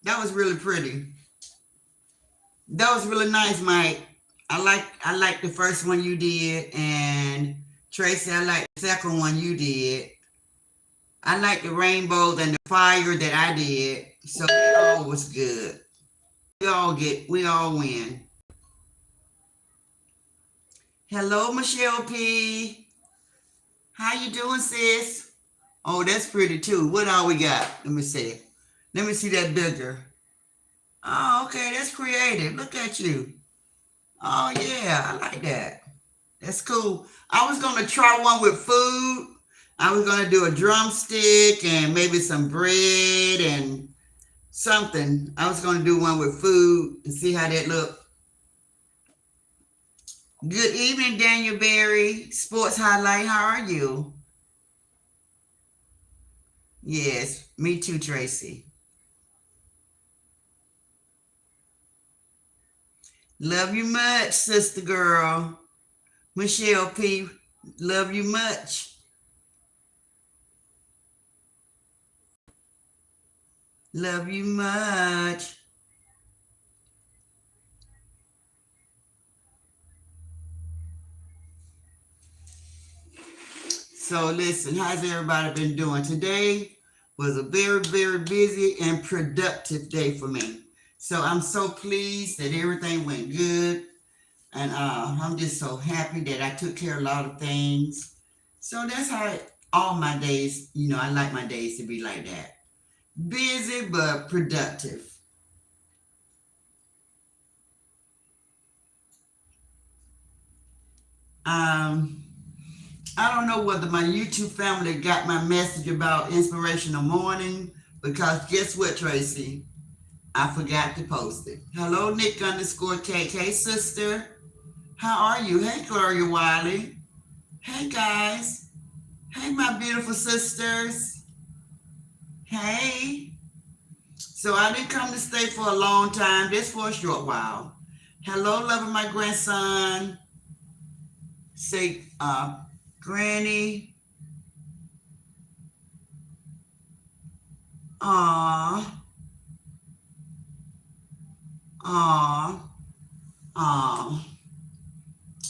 That was really pretty. That was really nice, Mike. I like the first one you did, and Tracy, I like the second one you did. I like the rainbows and the fire that I did. So it all was good. We all win. Hello, Michelle P. How you doing, sis? Oh, that's pretty too. What all we got? Let me see. Let me see that bigger. Oh, okay, that's creative. Look at you. Oh yeah, I like that. That's cool. I was gonna try one with food. I was gonna do a drumstick and maybe some bread and something. I was gonna do one with food and see how that looked. Good evening, Daniel Berry. Sports Highlight. How are you? Yes, me too, Tracy. Love you much, sister girl. Michelle P. Love you much. Love you much. So listen, how's everybody been doing? Today was a very, very busy and productive day for me. So I'm so pleased that everything went good. And I'm just so happy that I took care of a lot of things. So that's how all my days, I like my days to be like that. Busy but productive. Um, I don't know whether my YouTube family got my message about inspirational morning because guess what, Tracy? I forgot to post it. Hello, Nick underscore KK sister. How are you? Hey, Gloria Wiley. Hey, guys. Hey, my beautiful sisters. Hey. So I didn't come to stay for a long time, just for a short while. Hello, loving my grandson. Say, Granny. Aw. Aw. Aw.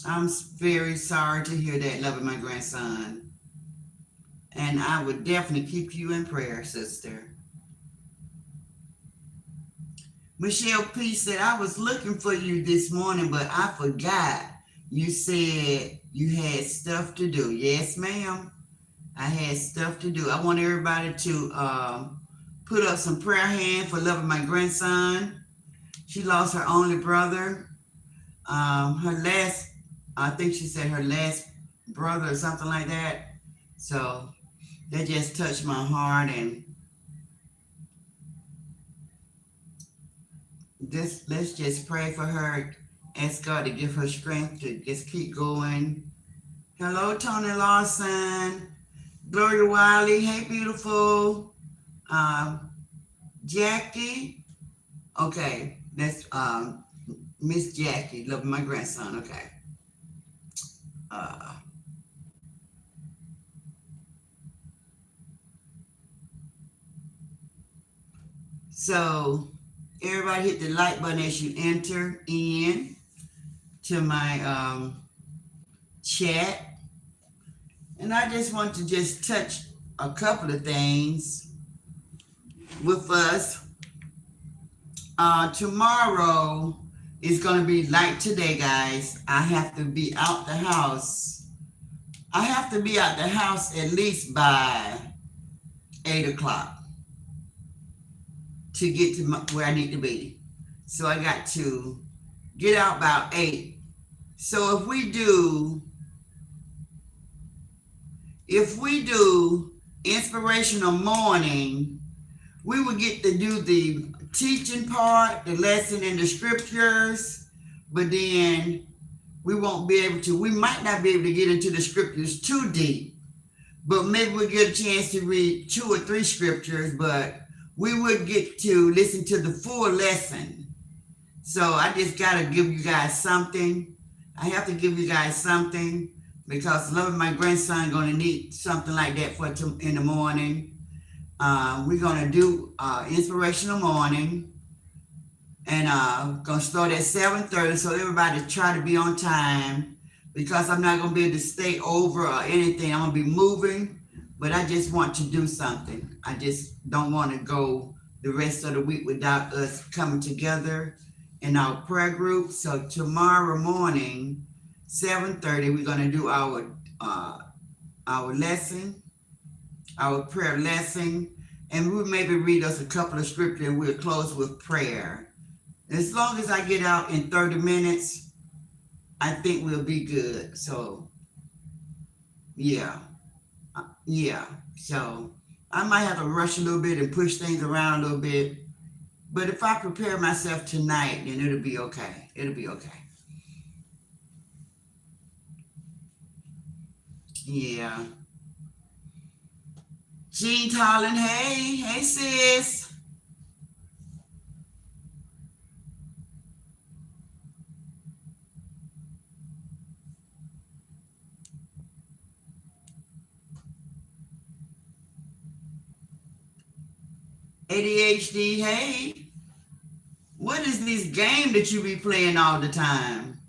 I'm very sorry to hear that, loving my grandson. And I would definitely keep you in prayer, sister. Michelle P said, I was looking for you this morning, but I forgot. You said you had stuff to do. Yes, ma'am. I had stuff to do. I want everybody to put up some prayer hand for loving my grandson. She lost her only brother. Her last, I think she said her last brother or something like that. So that just touched my heart, and let's just pray for her. Ask God to give her strength to just keep going. Hello, Tony Lawson. Gloria Wiley. Hey, beautiful. Jackie. Okay, that's Miss Jackie, loving my grandson. Okay. Uh, so everybody hit the like button as you enter in to my chat. And I just want to just touch a couple of things with us. Tomorrow is going to be like today, guys. I have to be out the house. I have to be out the house at least by 8 o'clock to get to where I need to be. So I got to get out about 8. So if we do inspirational morning, we will get to do the teaching part, the lesson in the scriptures, but then we won't be able to, we might not be able to get into the scriptures too deep, but maybe we'll get a chance to read 2 or 3 scriptures, but we would get to listen to the full lesson. So I just got to give you guys something. I have to give you guys something because loving my grandson going to need something like that for in the morning. We're gonna do inspirational morning, and gonna start at 7:30. So everybody try to be on time because I'm not gonna be able to stay over or anything. I'm gonna be moving, but I just want to do something. I just don't want to go the rest of the week without us coming together in our prayer group. So tomorrow morning, 7:30, we're gonna do our lesson, our prayer lesson, and we'll maybe read us a couple of scriptures and we'll close with prayer. As long as I get out in 30 minutes, I think we'll be good. So, yeah, yeah. So, I might have to rush a little bit and push things around a little bit. But if I prepare myself tonight, then it'll be okay. It'll be okay. Yeah. Jean Tolan, hey, hey, sis. ADHD, hey. What is this game that you be playing all the time?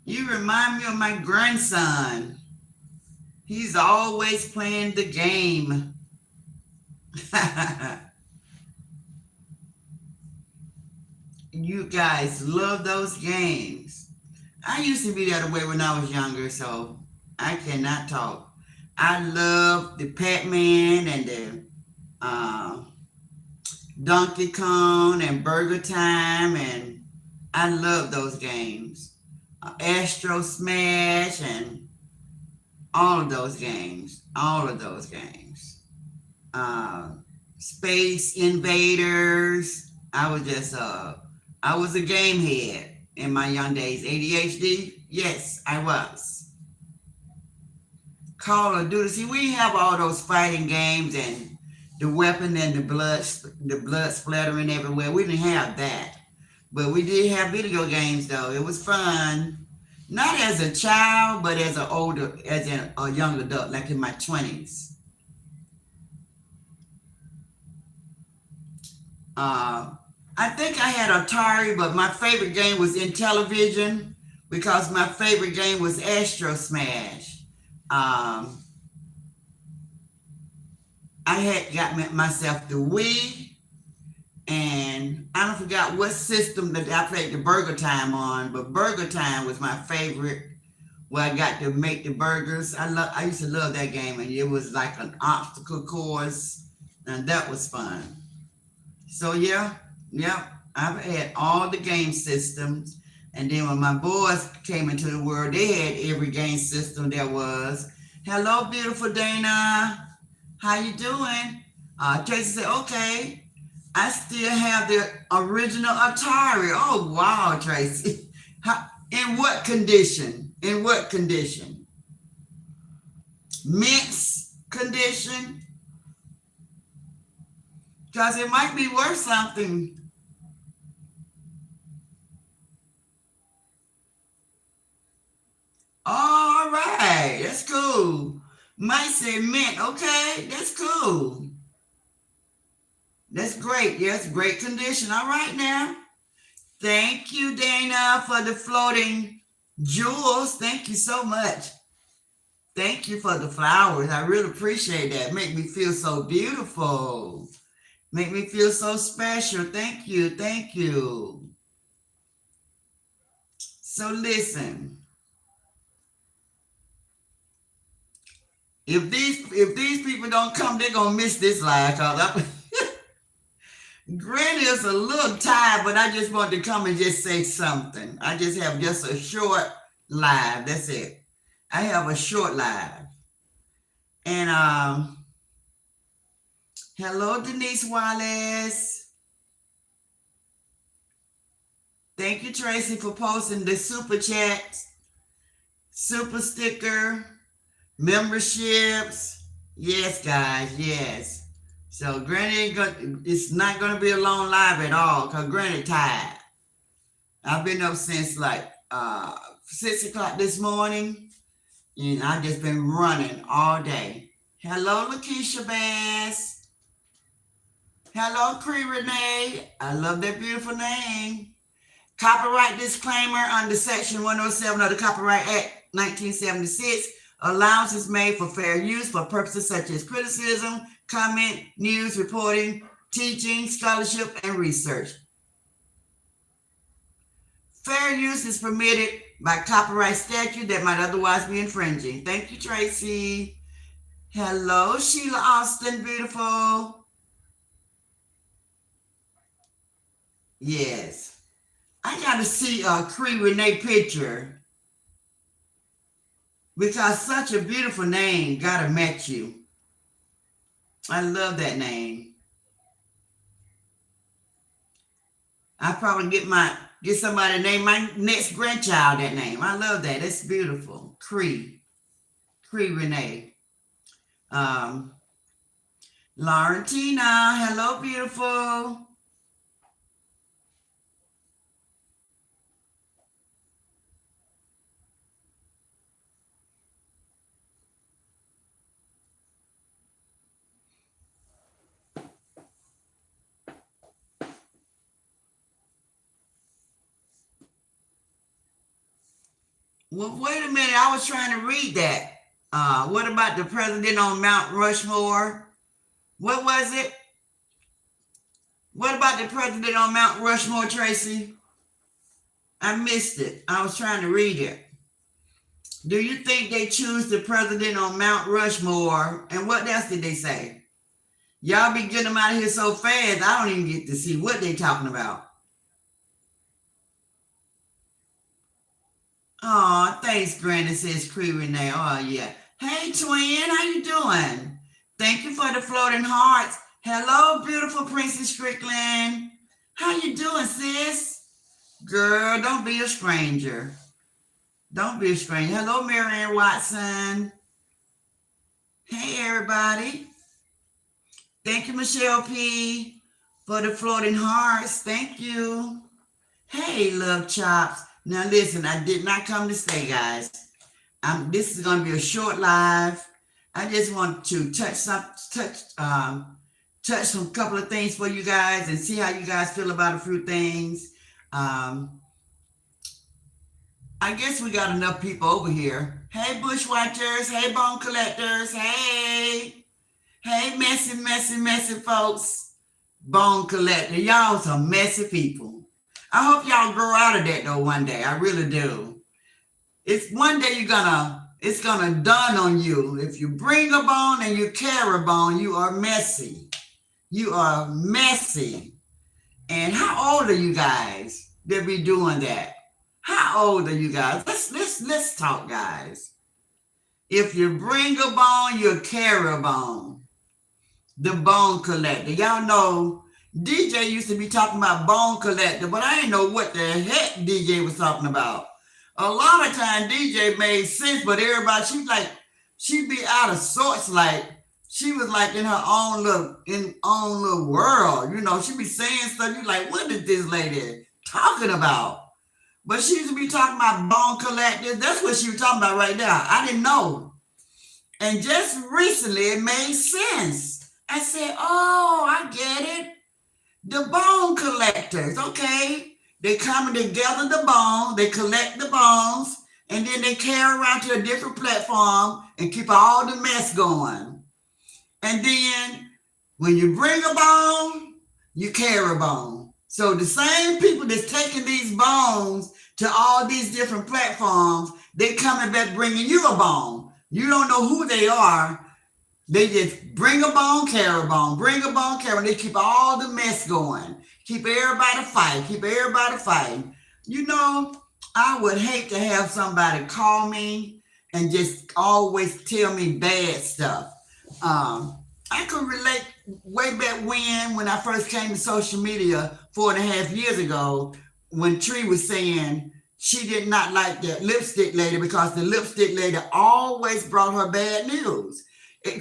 You remind me of my grandson. He's always playing the game. You guys love those games. I used to be that way when I was younger, so I cannot talk. I love the Pac-Man and the uh, Donkey Kong and Burger Time, and I love those games. Astro Smash and all of those games. All of those games. Uh, Space Invaders. I was a game head in my young days. ADHD? Yes, I was. Call of Duty. See, we have all those fighting games and the weapon and the blood splattering everywhere. We didn't have that. But we did have video games though. It was fun. Not as a child, but as a young adult, like in my 20s. Uh, I think I had Atari, but my favorite game was in television because my favorite game was Astro Smash. Um, I had got myself the Wii, and I don't forgot what system that I played the Burger Time on, but Burger Time was my favorite. Where I got to make the burgers. I used to love that game, and it was like an obstacle course, and that was fun. So yeah, yeah, I've had all the game systems, and then when my boys came into the world, they had every game system there was. Hello, beautiful Dana. How you doing? Tracy said, okay. I still have the original Atari. Oh wow, Tracy. In what condition? In what condition? Mints condition? Because it might be worth something. All right, that's cool. Might say mint. Okay, that's cool. That's great. Yes, great condition. All right now. Thank you, Dana, for the floating jewels. Thank you so much. Thank you for the flowers. I really appreciate that. Make me feel so beautiful. Make me feel so special. Thank you. Thank you. So listen, if these people don't come, they're gonna miss this live because Granny is a little tired, but I just wanted to come and just say something. I just have just a short live. That's it. I have a short live. And hello, Denise Wallace. Thank you, Tracy, for posting the super chat, super sticker, memberships. Yes, guys, yes. So Granny it's not gonna be a long live at all because Granny tired. I've been up since like 6 o'clock this morning, and I've just been running all day. Hello, Lakeisha Bass. Hello, Cree Renee. I love that beautiful name. Copyright disclaimer under Section 107 of the Copyright Act 1976. Allowance is made for fair use for purposes such as criticism, comment, news, reporting, teaching, scholarship, and research. Fair use is permitted by copyright statute that might otherwise be infringing. Thank you, Tracy. Hello, Sheila Austin, beautiful. Yes. I got to see Cree Renee picture because such a beautiful name. Gotta match you. I love that name. I probably get somebody to name my next grandchild that name. I love that. That's beautiful. Cree Renee. Laurentina, hello, beautiful. Well, wait a minute. I was trying to read that. What about the president on Mount Rushmore? What was it? What about the president on Mount Rushmore, Tracy? I missed it. I was trying to read it. Do you think they choose the president on Mount Rushmore? And what else did they say? Y'all be getting them out of here so fast, I don't even get to see what they talking about. Oh, thanks, Granny, says Cree Renee. Oh, yeah. Hey, twin, how you doing? Thank you for the floating hearts. Hello, beautiful Princess Strickland. How you doing, sis? Girl, don't be a stranger. Don't be a stranger. Hello, Marianne Watson. Hey, everybody. Thank you, Michelle P., for the floating hearts. Thank you. Hey, Love Chops. Now, listen, I did not come to stay, guys. This is going to be a short live. I just want to touch some couple of things for you guys and see how you guys feel about a few things. I guess we got enough people over here. Hey, bushwatchers. Hey, bone collectors. Hey, messy folks. Bone collector. Y'all some messy people. I hope y'all grow out of that though one day. I really do. It's one day it's gonna dawn on you. If you bring a bone and you carry a bone, you are messy. You are messy. And how old are you guys that be doing that? How old are you guys? Let's talk, guys. If you bring a bone, you carry a bone. The bone collector. Y'all know DJ used to be talking about bone collector, but I didn't know what the heck DJ was talking about. A lot of times DJ made sense, but everybody, she'd be out of sorts, like she was like in her own little world. You know, she'd be saying stuff. You like, what is this lady talking about? But she used to be talking about bone collectors. That's what she was talking about right now. I didn't know. And just recently it made sense. I said, oh, I get it. The bone collectors, okay. They come and they gather the bone, they collect the bones, and then they carry around to a different platform and keep all the mess going. And then when you bring a bone, you carry a bone. So the same people that's taking these bones to all these different platforms, they coming back bringing you a bone. You don't know who they are. They just bring a bone, carry a bone, bring a bone, carry, and they keep all the mess going. Keep everybody fighting. You know, I would hate to have somebody call me and just always tell me bad stuff. I could relate way back when I first came to social media 4.5 years ago, when Tree was saying she did not like that lipstick lady because the lipstick lady always brought her bad news.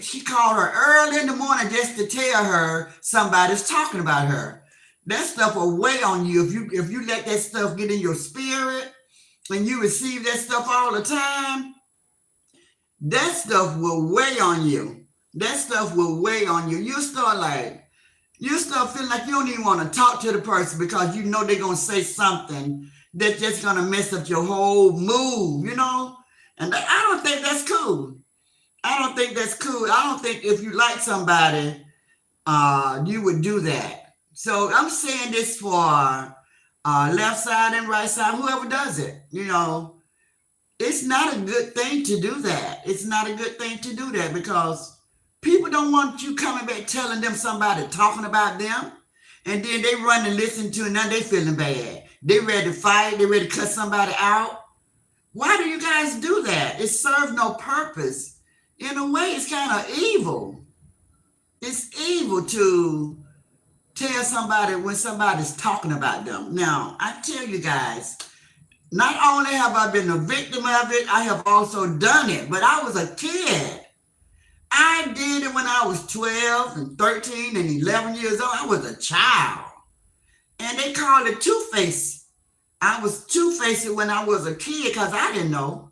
She called her early in the morning just to tell her somebody's talking about her. That stuff will weigh on you if you let that stuff get in your spirit and you receive that stuff all the time. That stuff will weigh on you. that stuff will weigh on you. You start feeling like you don't even want to talk to the person because you know they're gonna say something that's just gonna mess up your whole mood, And I don't think that's cool. I don't think that's cool. I don't think if you like somebody, you would do that. So I'm saying this for left side and right side, whoever does it, it's not a good thing to do that. It's not a good thing to do that because people don't want you coming back telling them somebody talking about them. And then they run and listen to it. Now they feeling bad. They ready to fight. They ready to cut somebody out. Why do you guys do that? It serves no purpose. In a way, it's kind of evil. It's evil to tell somebody when somebody's talking about them. Now, I tell you guys, not only have I been a victim of it, I have also done it. But I was a kid. I did it when I was 12 and 13 and 11 years old. I was a child. And they called it two-faced. I was two-faced when I was a kid because I didn't know.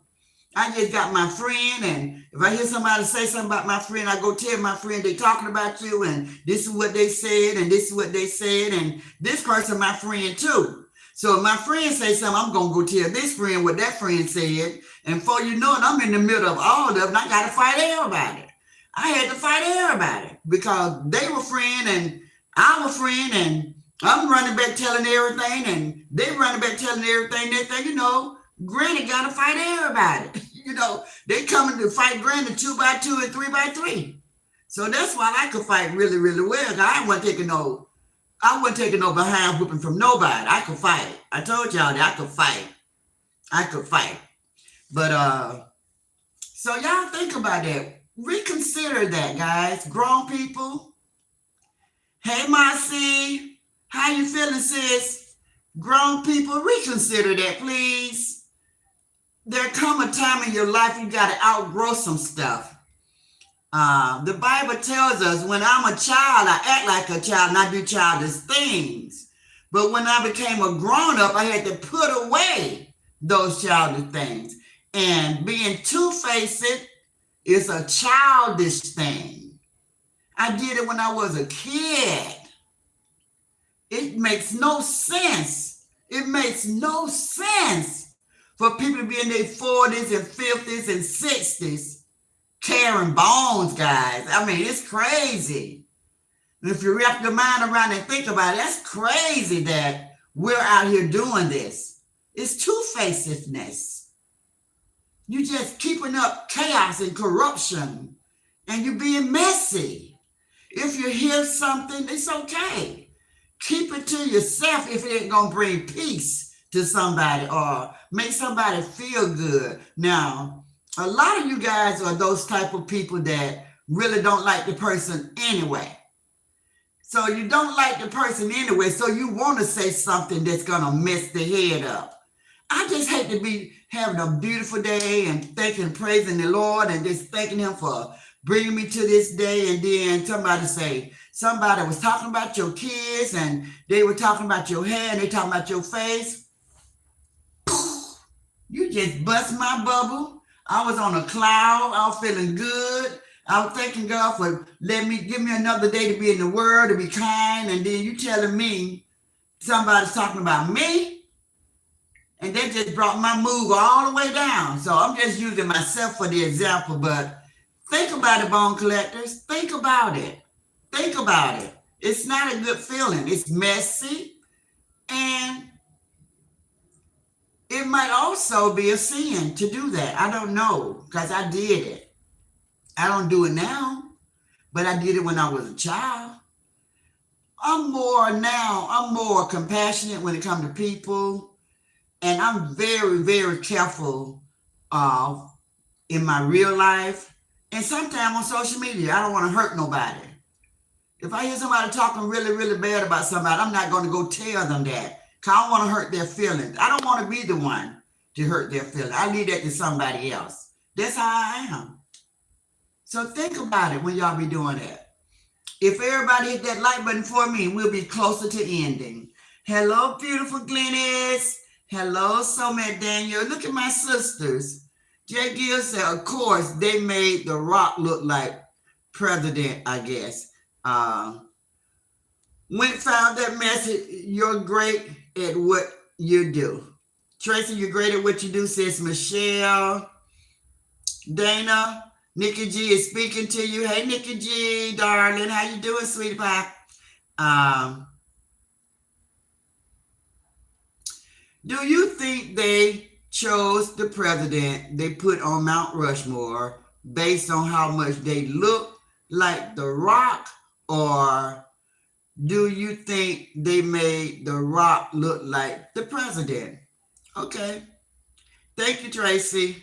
I just got my friend, and if I hear somebody say something about my friend, I go tell my friend they talking about you, and this is what they said, and this is what they said, and this person my friend too. So if my friend say something, I'm going to go tell this friend what that friend said, and before you know it, I'm in the middle of all of them, and I got to fight everybody. I had to fight everybody because they were friend, and I was friend, and I'm running back telling everything, and they running back telling everything. They think, Granny got to fight everybody. They coming to fight Granny 2x2 and 3x3. So that's why I could fight really, really well. I wasn't taking no behind whooping from nobody. I could fight. I told y'all that I could fight. But so y'all think about that. Reconsider that, guys. Grown people. Hey, Marcy. How you feeling, sis? Grown people, reconsider that, please. There come a time in your life you got to outgrow some stuff. The Bible tells us when I'm a child, I act like a child and I do childish things. But when I became a grown-up, I had to put away those childish things. And being two-faced is a childish thing. I did it when I was a kid. It makes no sense. It makes no sense for people to be in their 40s and 50s and 60s carrying bones, guys. I mean, it's crazy. And if you wrap your mind around and think about it, that's crazy that we're out here doing this. It's two-facedness. You just keeping up chaos and corruption, and you're being messy. If you hear something, it's okay. Keep it to yourself if it ain't going to bring peace to somebody or make somebody feel good. Now, a lot of you guys are those type of people that really don't like the person anyway. So you don't like the person anyway, so you want to say something that's going to mess the head up. I just hate to be having a beautiful day and thanking, praising the Lord and just thanking him for bringing me to this day, and then somebody was talking about your kids and they were talking about your hair and they talking about your face. You just bust my bubble. I was on a cloud. I was feeling good. I was thanking God for give me another day to be in the world, to be kind. And then you telling me somebody's talking about me. And that just brought my mood all the way down. So I'm just using myself for the example. But think about it, bone collectors. Think about it. Think about it. It's not a good feeling. It's messy. And it might also be a sin to do that. I don't know, because I did it. I don't do it now, but I did it when I was a child. I'm more compassionate when it comes to people, and I'm very, very careful in my real life, and sometimes on social media. I don't want to hurt nobody. If I hear somebody talking really, really bad about somebody, I'm not going to go tell them that. I don't want to hurt their feelings. I don't want to be the one to hurt their feelings. I leave that to somebody else. That's how I am. So think about it when y'all be doing that. If everybody hit that like button for me, we'll be closer to ending. Hello, beautiful Glennis. Hello, Somet Daniel. Look at my sisters. Jay Gill said, of course, they made The Rock look like president, I guess. Went found that message. You're great at what you do. Tracy, you're great at what you do, says Michelle. Dana, Nikki G is speaking to you. Hey, Nikki G, darling, how you doing, sweetie pie? Um, do you think they chose the president they put on Mount Rushmore based on how much they look like The Rock, or do you think they made The Rock look like the president? Okay. Thank you, Tracy.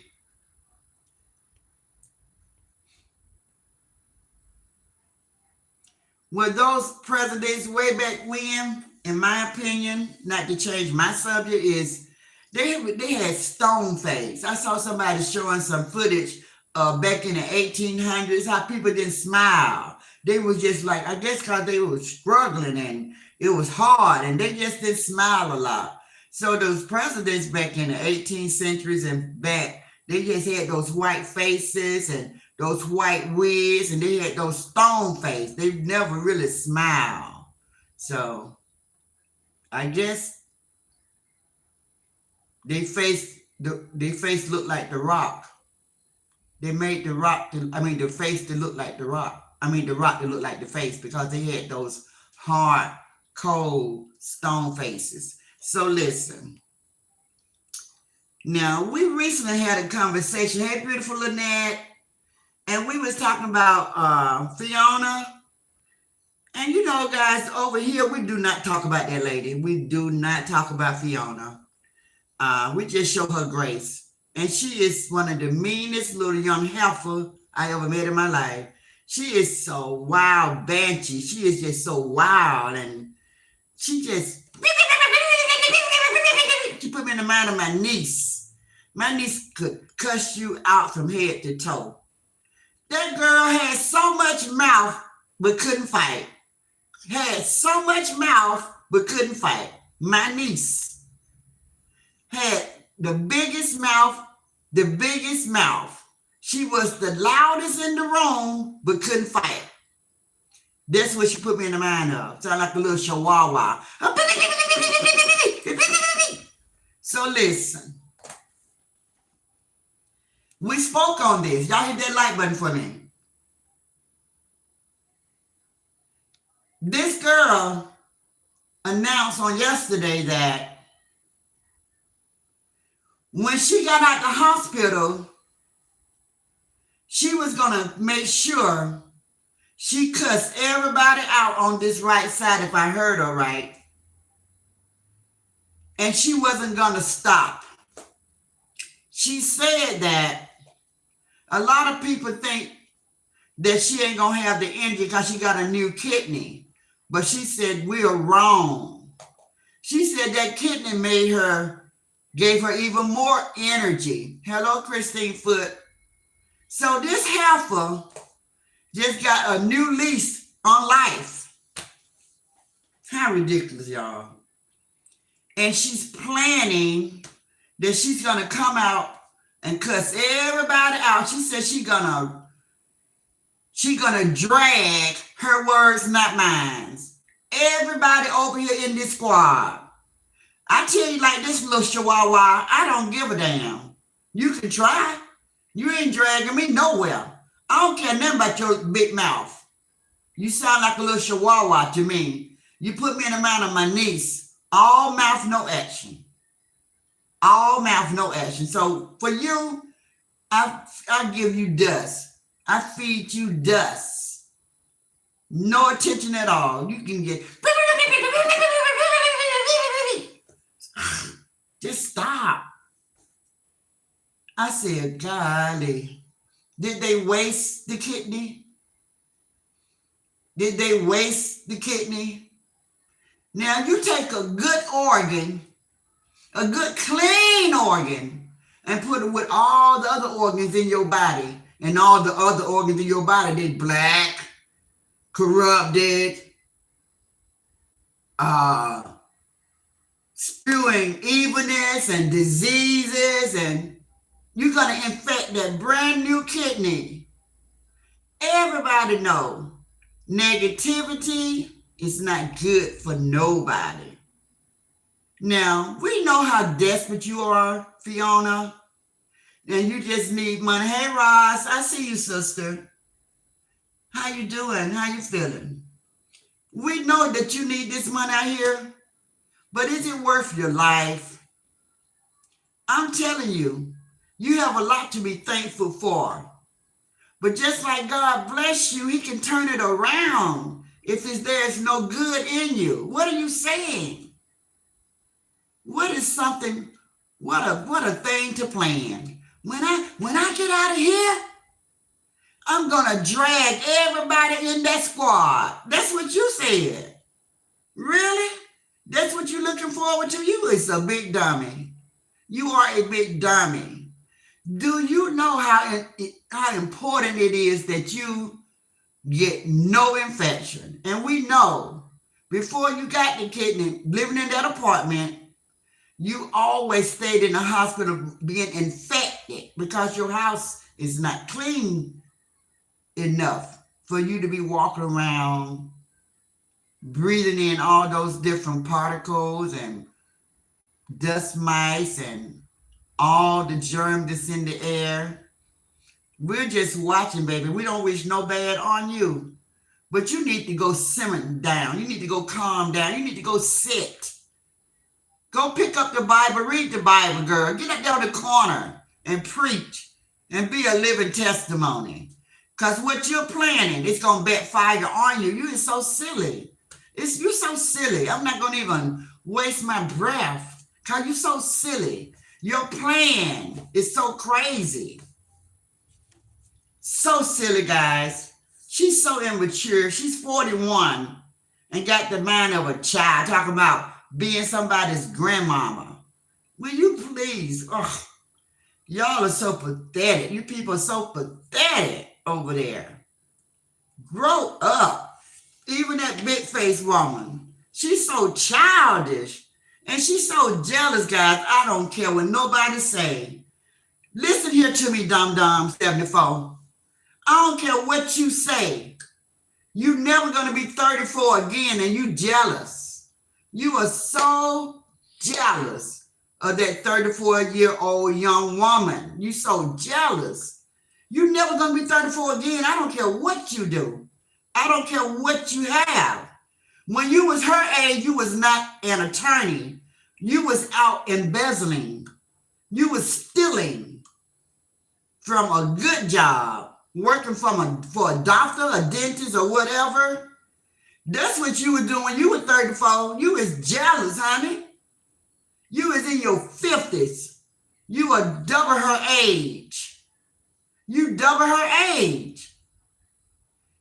Were those presidents way back when, in my opinion, not to change my subject, is they had stone face. I saw somebody showing some footage back in the 1800s, how people didn't smile. They was just like, I guess because they were struggling and it was hard and they just didn't smile a lot. So those presidents back in the 18th centuries and back, they just had those white faces and those white wigs, and they had those stone face. They never really smiled. So I guess they face looked like The Rock. They made the face to look like The Rock. The Rock to look like the face because they had those hard, cold stone faces. So listen. Now, we recently had a conversation. Hey, beautiful Lynette. And we was talking about Fiona. And you know, guys, over here, we do not talk about that lady. We do not talk about Fiona. We just show her grace. And she is one of the meanest little young heifer I ever met in my life. She is so wild, banshee. She is just so wild. And she just... She put me in the mind of my niece. My niece could cuss you out from head to toe. That girl had so much mouth, but couldn't fight. Had so much mouth, but couldn't fight. My niece had the biggest mouth. She was the loudest in the room, but couldn't fight. That's what she put me in the mind of. Sound like a little chihuahua. So listen. We spoke on this. Y'all hit that like button for me. This girl announced on yesterday that when she got out the hospital, she was going to make sure she cussed everybody out on this right side, if I heard her right. And she wasn't going to stop. She said that a lot of people think that she ain't going to have the energy because she got a new kidney. But she said, we are wrong. She said that kidney gave her even more energy. Hello, Christine Foot. So this heifer just got a new lease on life. How ridiculous, y'all. And she's planning that she's going to come out and cuss everybody out. She said she's gonna drag, her words, not mine, everybody over here in this squad. I tell you like this, little chihuahua, I don't give a damn. You can try. You ain't dragging me nowhere. I don't care nothing about your big mouth. You sound like a little chihuahua to me. You put me in the mind of my niece. All mouth, no action. All mouth, no action. So for you, I give you dust. I feed you dust. No attention at all. You can get... Just stop. I said, golly. Did they waste the kidney? Did they waste the kidney? Now you take a good organ, a good clean organ, and put it with all the other organs in your body, and all the other organs in your body, they black, corrupted, spewing evilness and diseases, and you're going to infect that brand new kidney. Everybody know negativity is not good for nobody. Now, we know how desperate you are, Fiona, and you just need money. Hey, Ross, I see you, sister. How you doing? How you feeling? We know that you need this money out here, but is it worth your life? I'm telling you, you have a lot to be thankful for. But just like God bless you, he can turn it around if there's no good in you. What are you saying? What is something, what a thing to plan. When I get out of here, I'm gonna drag everybody in that squad. That's what you said. Really? That's what you're looking forward to? You is a big dummy. You are a big dummy. Do you know how important it is that you get no infection? And we know before you got the kidney, living in that apartment, you always stayed in the hospital being infected because your house is not clean enough for you to be walking around breathing in all those different particles and dust mites and all the germs that's in the air. We're just watching, baby. We don't wish no bad on you. But you need to go simmer down. You need to go calm down. You need to go sit. Go pick up the Bible. Read the Bible, girl. Get up there in the corner and preach and be a living testimony. Because what you're planning, it's going to backfire on you. You are so silly. You're so silly. I'm not going to even waste my breath because you're so silly. Your plan is so crazy. So silly, guys. She's so immature. She's 41 and got the mind of a child, talking about being somebody's grandmama. Will you please? Oh, y'all are so pathetic. You people are so pathetic over there. Grow up. Even that big-faced woman. She's so childish. And she's so jealous, guys. I don't care what nobody say. Listen here to me, Dum 74. I don't care what you say. You're never going to be 34 again and you jealous. You are so jealous of that 34-year-old young woman. You so jealous. You're never going to be 34 again. I don't care what you do. I don't care what you have. When you was her age, you was not an attorney. You was out embezzling. You was stealing from a good job, working for a doctor, a dentist, or whatever. That's what you were doing when you were 34. You was jealous, honey. You was in your 50s. You were double her age. You double her age.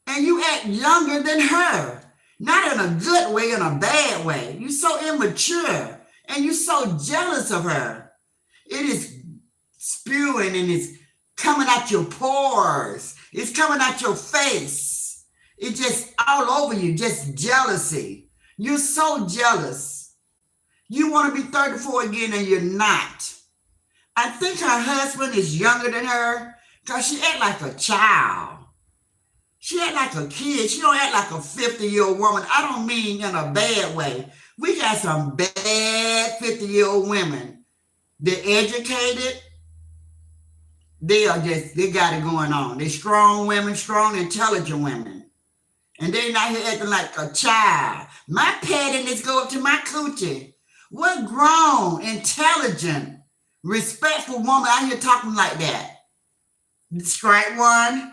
And you act younger than her. Not in a good way, in a bad way. You're so immature. And you're so jealous of her. It is spewing and it's coming out your pores. It's coming out your face. It's just all over you, just jealousy. You're so jealous. You want to be 34 again and you're not. I think her husband is younger than her because she act like a child. She act like a kid. She don't act like a 50-year-old woman. I don't mean in a bad way. We got some bad 50-year-old women. They're educated. They got it going on. They're strong women, strong, intelligent women. And they're not here acting like a child. My pettiness go up to my coochie. What grown, intelligent, respectful woman out here talking like that? Strike one.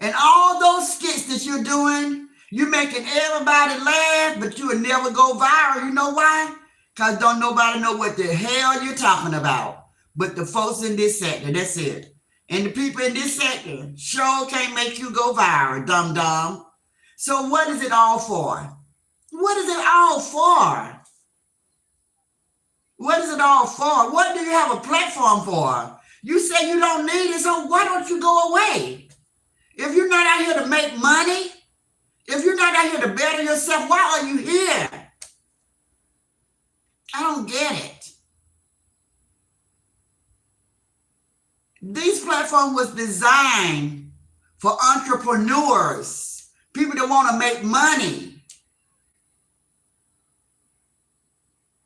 And all those skits that you're doing, you're making everybody laugh, but you will never go viral. You know why? Because don't nobody know what the hell you're talking about. But the folks in this sector, that's it. And the people in this sector sure can't make you go viral, dum-dum. So what is it all for? What is it all for? What is it all for? What do you have a platform for? You say you don't need it, so why don't you go away? If you're not out here to make money, if you're not out here to better yourself, why are you here? I don't get it. These platforms platform was designed for entrepreneurs, people that want to make money.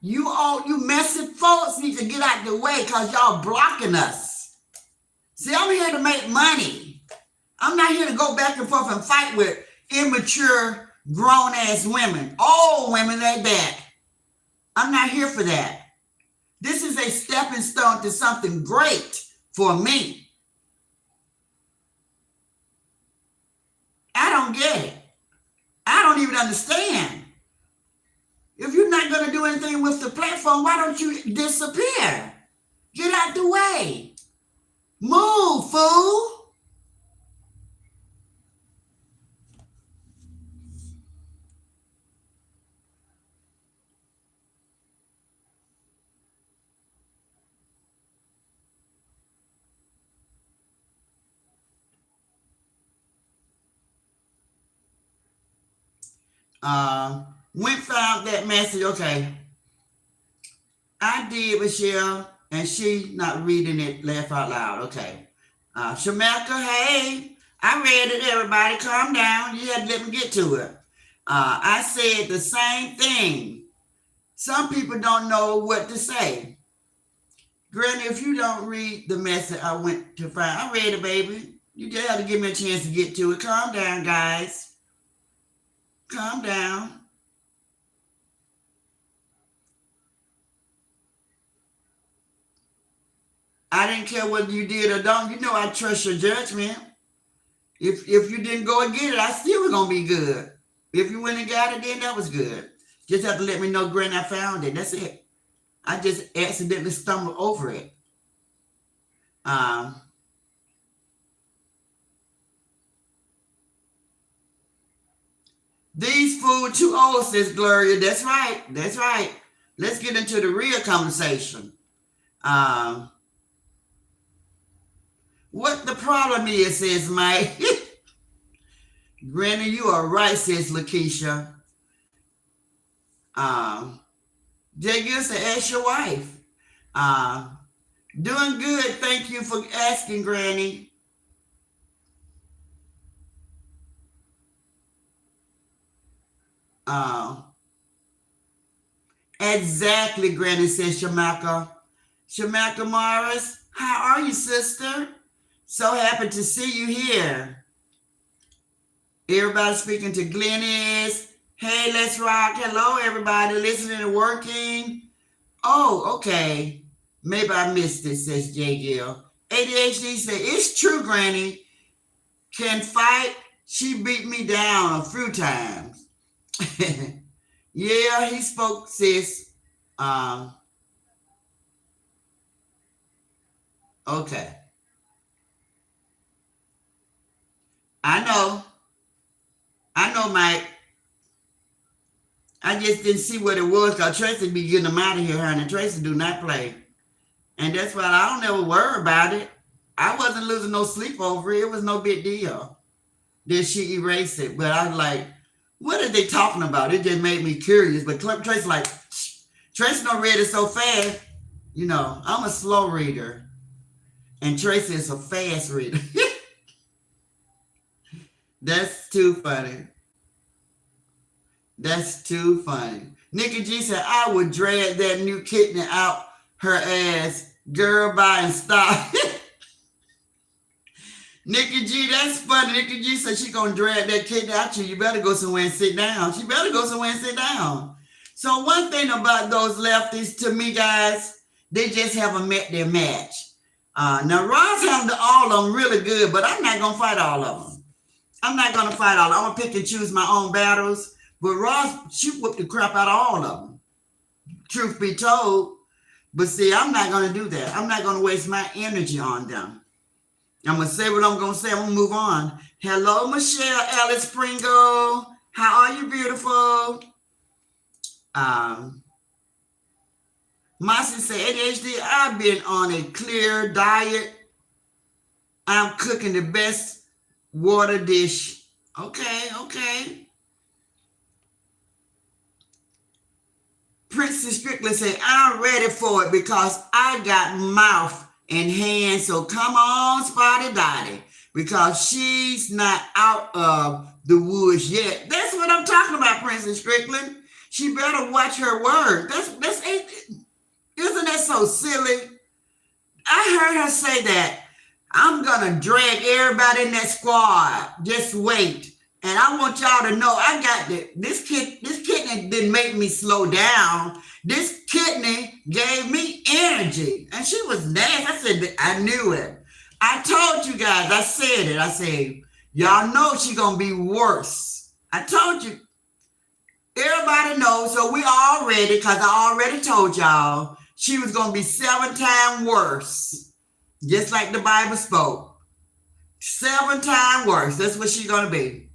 You messy folks need to get out the way because y'all blocking us. See, I'm here to make money. I'm not here to go back and forth and fight with immature, grown-ass women. Old women like that. I'm not here for that. This is a stepping stone to something great for me. I don't get it. I don't even understand. If you're not going to do anything with the platform, why don't you disappear? Get out the way. Move, fool. Went found that message. Okay. I did, Michelle, and she not reading it, laugh out loud. Okay. Shameka, hey, I read it, everybody. Calm down. You had to let me get to it. I said the same thing. Some people don't know what to say. Granny, if you don't read the message I went to find, I read it, baby. You just have to give me a chance to get to it. Calm down, guys. Calm down. I didn't care whether you did or don't. You know I trust your judgment. If you didn't go and get it, I still was going to be good. If you went and got it, then that was good. Just have to let me know, Granny, I found it. That's it. I just accidentally stumbled over it. These food too old, says Gloria. That's right. That's right. Let's get into the real conversation. What the problem is, says Mike. Granny, you are right, says Lakeisha. Just to ask your wife. Doing good. Thank you for asking, Granny. Exactly, Granny, says Shamaka. Shamaka Morris, how are you, sister? So happy to see you here. Everybody speaking to Glennis. Hey, let's rock. Hello, everybody listening and working. Oh, okay. Maybe I missed it, says J. Gill. ADHD said, it's true, Granny. Can fight. She beat me down a few times. Yeah, he spoke, sis. Okay. I know, Mike. I just didn't see what it was because Tracy be getting them out of here, honey. Tracy do not play. And that's why I don't ever worry about it. I wasn't losing no sleep over it. It was no big deal. Then she erased it. But I was like, what are they talking about? It just made me curious. But Tracy like, Tracy don't read it so fast. You know, I'm a slow reader. And Tracy is a fast reader. That's too funny. That's too funny. Nikki G said, I would drag that new kitten out her ass. Girl, bye and stop. Nikki G, that's funny. Nikki G said she gonna drag that kitten out you. You better go somewhere and sit down. She better go somewhere and sit down. So one thing about those lefties, to me, guys, they just haven't met their match. Now, Ross handled all of them really good, but I'm not gonna fight all of them. I'm not gonna fight all of them. I'm gonna pick and choose my own battles. But Ross, she whooped the crap out of all of them. Truth be told. But see, I'm not going to do that. I'm not going to waste my energy on them. I'm going to say what I'm going to say. I'm going to move on. Hello, Michelle Ellis Pringle. How are you, beautiful? Marcy said, ADHD, I've been on a clear diet. I'm cooking the best water dish. Okay. Princess Strickland said, I'm ready for it because I got mouth in hand. So come on, Spotty Dotty, because she's not out of the woods yet. That's what I'm talking about, Princess Strickland. She better watch her words. Isn't that so silly? I heard her say that I'm gonna drag everybody in that squad. Just wait. And I want y'all to know I got this kidney didn't make me slow down. This kidney gave me energy. And she was nasty. I said, I knew it. I told you guys, I said it. I said, y'all know she gonna be worse. I told you. Everybody knows, so we all ready, because I already told y'all she was gonna be 7 times worse. Just like the Bible spoke. 7 times worse. That's what she's gonna be.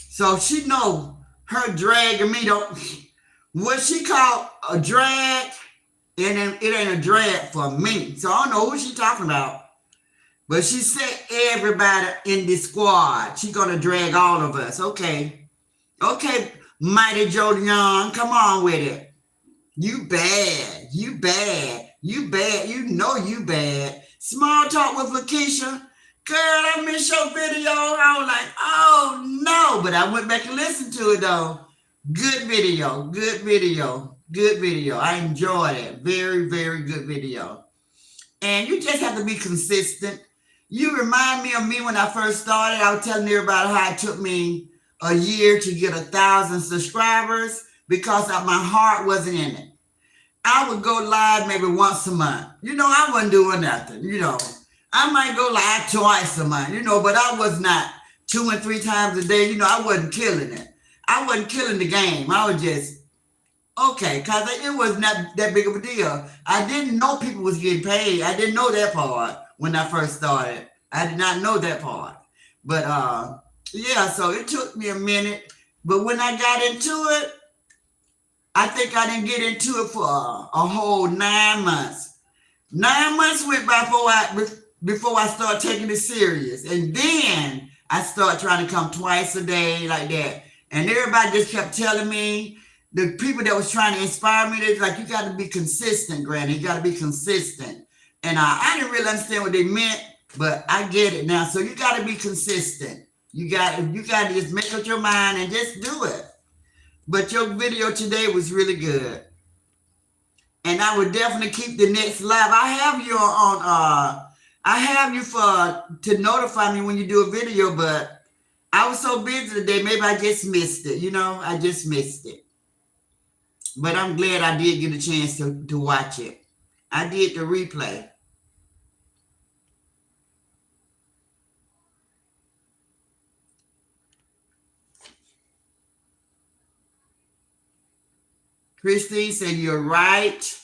So she know her dragging me don't what she called a drag, and it ain't a drag for me. So I don't know who she talking about. But she said everybody in this squad. She gonna drag all of us. Okay. Okay, Mighty Joe Young, come on with it. You bad. You bad. You bad. You know you bad. Small talk with Lakeisha. Girl, I missed your video. I was like, oh no. But I went back and listened to it though. Good video. Good video. Good video. I enjoyed it. Very, very good video. And you just have to be consistent. You remind me of me when I first started. I was telling everybody how it took me a year to get 1,000 subscribers because my heart wasn't in it. I would go live maybe once a month. I wasn't doing nothing. I might go live twice a month, but I was not 2 and 3 times a day. I wasn't killing it. I wasn't killing the game. I was just, okay, because it was not that big of a deal. I didn't know people was getting paid. I didn't know that part when I first started. I did not know that part. But yeah, so it took me a minute. But when I got into it, I think I didn't get into it for a whole 9 months. 9 months went by before I started taking it serious. And then I started trying to come twice a day like that. And everybody just kept telling me, the people that was trying to inspire me, they was like, you got to be consistent, Granny. You got to be consistent. And I didn't really understand what they meant, but I get it now. So you got to be consistent. You got to just make up your mind and just do it. But your video today was really good. And I would definitely keep the next live. I have you on, I have you to notify me when you do a video, but I was so busy today, maybe I just missed it. I just missed it. But I'm glad I did get a chance to watch it. I did the replay. Christine said, you're right.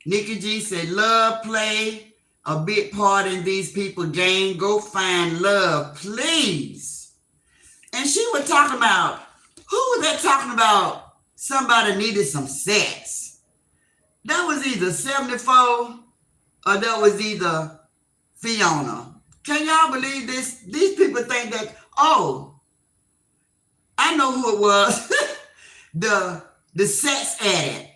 Nikki G said, love play a big part in these people game. Go find love, please. And she was talking about, who was that talking about? Somebody needed some sex. That was either 74 or that was either Fiona. Can y'all believe this? These people think that, oh, I know who it was. the sex addict.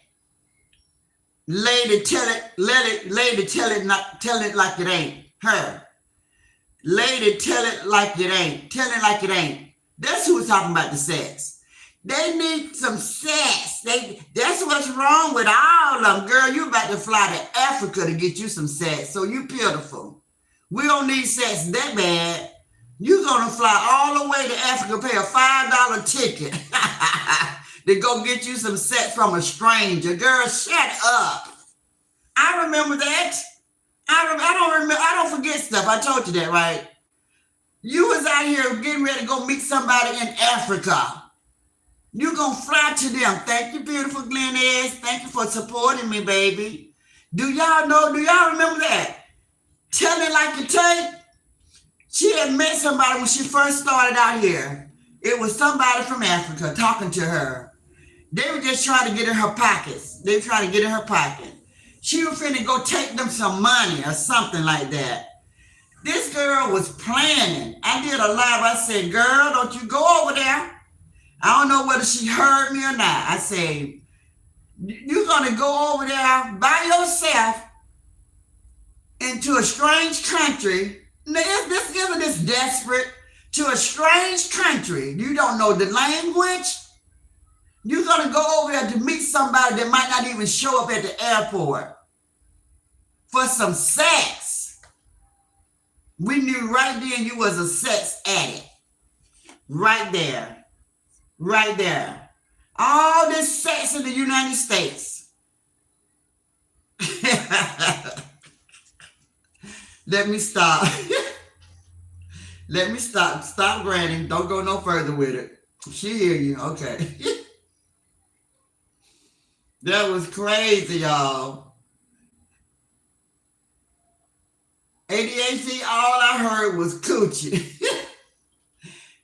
Lady tell it like it ain't her. Lady tell it like it ain't. Tell it like it ain't. That's who was talking about the sex. They need some sex. That's what's wrong with all of them. Girl, you about to fly to Africa to get you some sex. So you pitiful. We don't need sex that bad. You're gonna fly all the way to Africa, pay a $5 ticket to go get you some sex from a stranger. Girl, shut up. I remember that. I don't forget stuff. I told you that, right? You was out here getting ready to go meet somebody in Africa. You're going to fly to them. Thank you, beautiful Glenn. Thank you for supporting me, baby. Do y'all remember that? Tell it like you take. She had met somebody when she first started out here. It was somebody from Africa talking to her. They were just trying to get in her pockets. They were trying to get in her pocket. She was finna go take them some money or something like that. This girl was planning. I did a live. I said, girl, don't you go over there. I don't know whether she heard me or not. I said, You're going to go over there by yourself into a strange country. This isn't this desperate to a strange country. You don't know the language. You're going to go over there to meet somebody that might not even show up at the airport for some sex. We knew right then you was a sex addict. Right there. Right there. All this sex in the United States. Let me stop. Let me stop. Stop, Granny. Don't go no further with it. She hear you. Okay. That was crazy, y'all. ADHD, all I heard was coochie.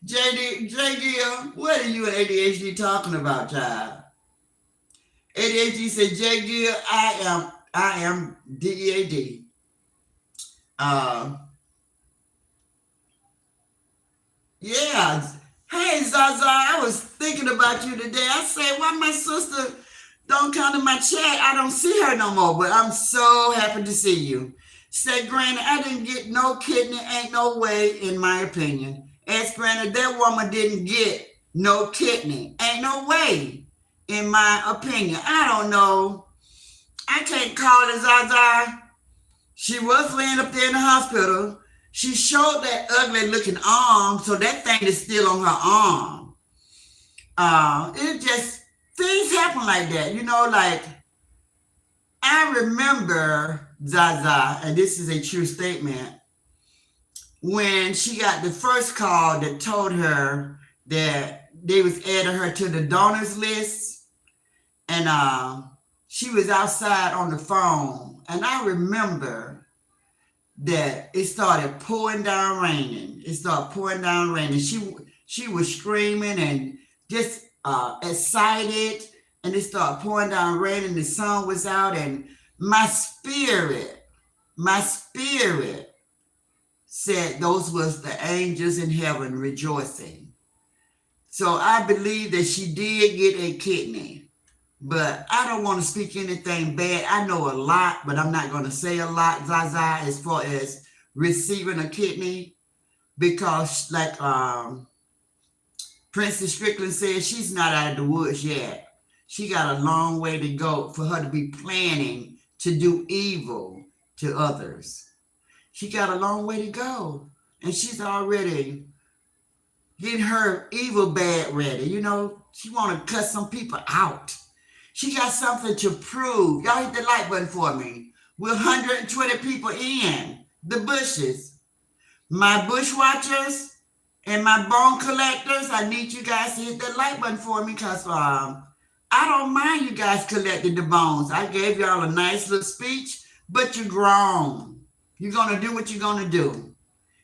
J. Gill, what are you and ADHD talking about, child? ADHD said, J. Gill, I am DEAD. Yeah. Hey, Zaza, I was thinking about you today. I said, why my sister don't come to my chat? I don't see her no more, but I'm so happy to see you. Said, Granny, I didn't get no kidney, ain't no way, in my opinion. Asked Granny, that woman didn't get no kidney, ain't no way, in my opinion. I don't know. I can't call it Zaza. She was laying up there in the hospital. She showed that ugly looking arm, so that thing is still on her arm. It just, things happen like that. You know, like, I remember Zaza, and this is a true statement, when she got the first call that told her that they was adding her to the donors list, and she was outside on the phone, and I remember that it started pouring down raining. It started pouring down raining. She was screaming and just excited, and it started pouring down raining. The sun was out, and my spirit said those was the angels in heaven rejoicing. So I believe that she did get a kidney, but I don't want to speak anything bad. I know a lot, but I'm not going to say a lot, Zaza, as far as receiving a kidney, because like Princess Strickland said, she's not out of the woods yet. She got a long way to go for her to be planning to do evil to others. She got a long way to go, and she's already getting her evil bad ready. You know, she want to cut some people out. She got something to prove. Y'all hit the like button for me. We're 120 people in the bushes. My bush watchers and my bone collectors, I need you guys to hit that like button for me, because I don't mind you guys collecting the bones. I gave y'all a nice little speech, but you're grown. You're going to do what you're going to do.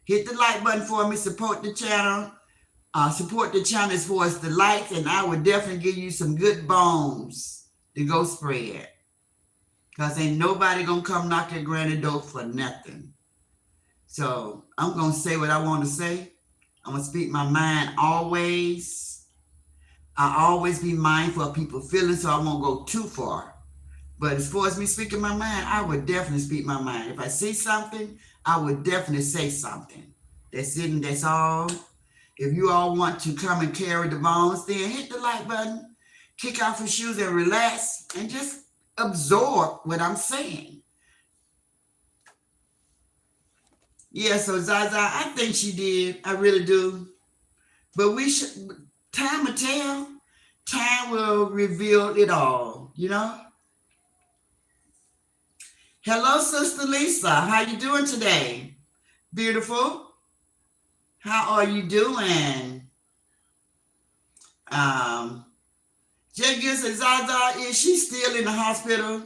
Hit the like button for me. Support the channel. Support the channel as far as the likes, and I would definitely give you some good bones to go spread. Because ain't nobody going to come knock at Granny door for nothing. So I'm going to say what I want to say. I'm going to speak my mind always. I always be mindful of people's feelings, so I won't go too far. But as far as me speaking my mind, I would definitely speak my mind. If I see something, I would definitely say something. That's it, and that's all. If you all want to come and carry the bones, then hit the like button, kick off your shoes and relax, and just absorb what I'm saying. Yeah, so Zaza, I think she did. I really do. But we should, time will tell. Time will reveal it all, you know? Hello, Sister Lisa. How you doing today? Beautiful. How are you doing? J. Gill says, Zaza, is she still in the hospital?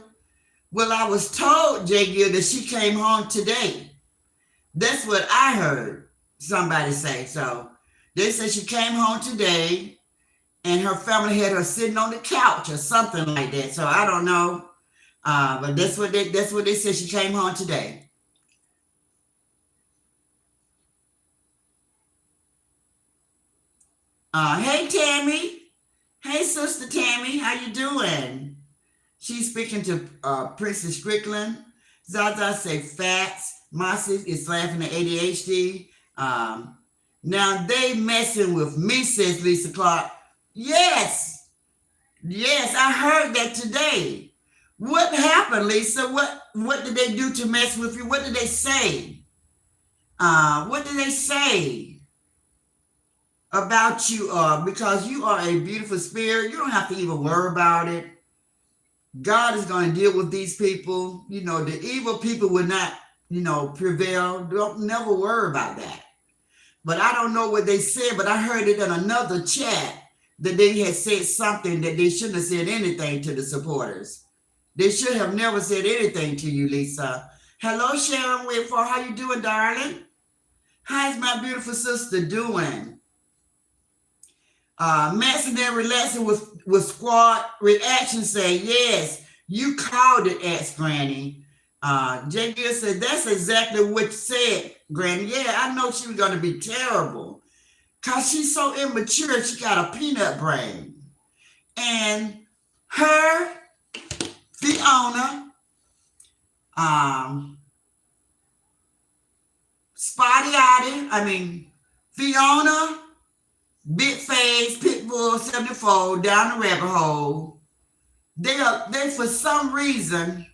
Well, I was told, J. Gill, that she came home today. That's what I heard somebody say. So they said she came home today, and her family had her sitting on the couch or something like that. So I don't know. But that's what they said. She came home today. Hey Tammy, hey Sister Tammy, how you doing? She's speaking to Princess Strickland. Zaza say facts. Marcy is laughing at ADHD. Now they messing with me, says Lisa Clark. Yes, yes, I heard that today. What happened, Lisa? What did they do to mess with you? What did they say? What did they say about you? Because you are a beautiful spirit. You don't have to even worry about it. God is going to deal with these people. You know, the evil people will not, prevail. Don't never worry about that. But I don't know what they said, but I heard it in another chat that they had said something that they shouldn't have said anything to the supporters. They should have never said anything to you, Lisa. Hello, Sharon Whitford. How you doing, darling? How's my beautiful sister doing? Maxing and relaxing with squad reaction say, yes, you called it, asked Granny. Jay Gill said, that's exactly what you said, Granny. Yeah, I know she was going to be terrible because she's so immature. She got a peanut brain. And her, Fiona, Fiona, Big Face, Pitbull 74, down the rabbit hole. They for some reason,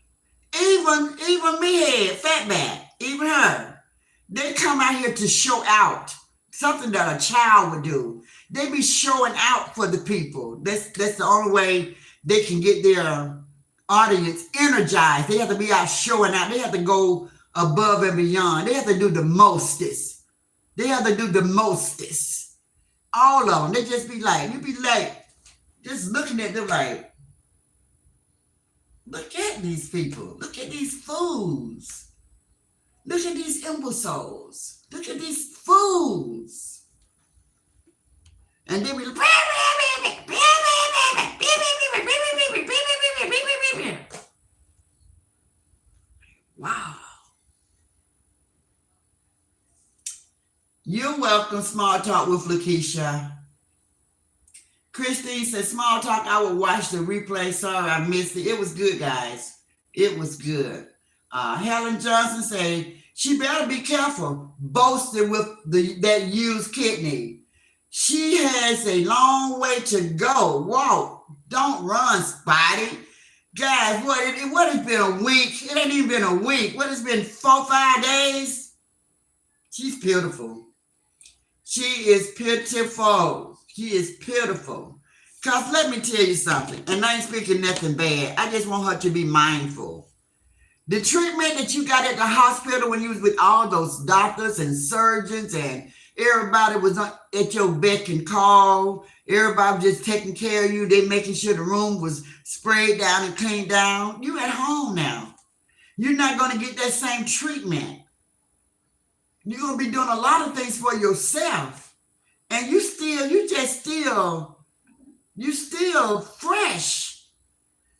even me, Fatback, even her, they come out here to show out. Something that a child would do. They be showing out for the people. That's the only way they can get their audience energized. They have to be out showing out. They have to go above and beyond. They have to do the mostest. All of them. They just be like, you be like, just looking at them like, look at these people. Look at these fools. Look at these imbeciles. Look at these fools. And they be like, wow. You're welcome, Small Talk with Lakeisha. Christine said, Small Talk, I will watch the replay. Sorry, I missed it. It was good, guys. It was good. Helen Johnson said, she better be careful boasting with that used kidney. She has a long way to go. Walk. Don't run, Spotty. Guys, what has been a week? It ain't even been a week. What has been 4-5 days? She's beautiful. She is pitiful. She is pitiful. Because let me tell you something, and I ain't speaking nothing bad. I just want her to be mindful. The treatment that you got at the hospital when you was with all those doctors and surgeons and everybody was at your beck and call. Everybody was just taking care of you. They making sure the room was sprayed down and cleaned down. You at home now. You're not going to get that same treatment. You're going to be doing a lot of things for yourself. And you still fresh.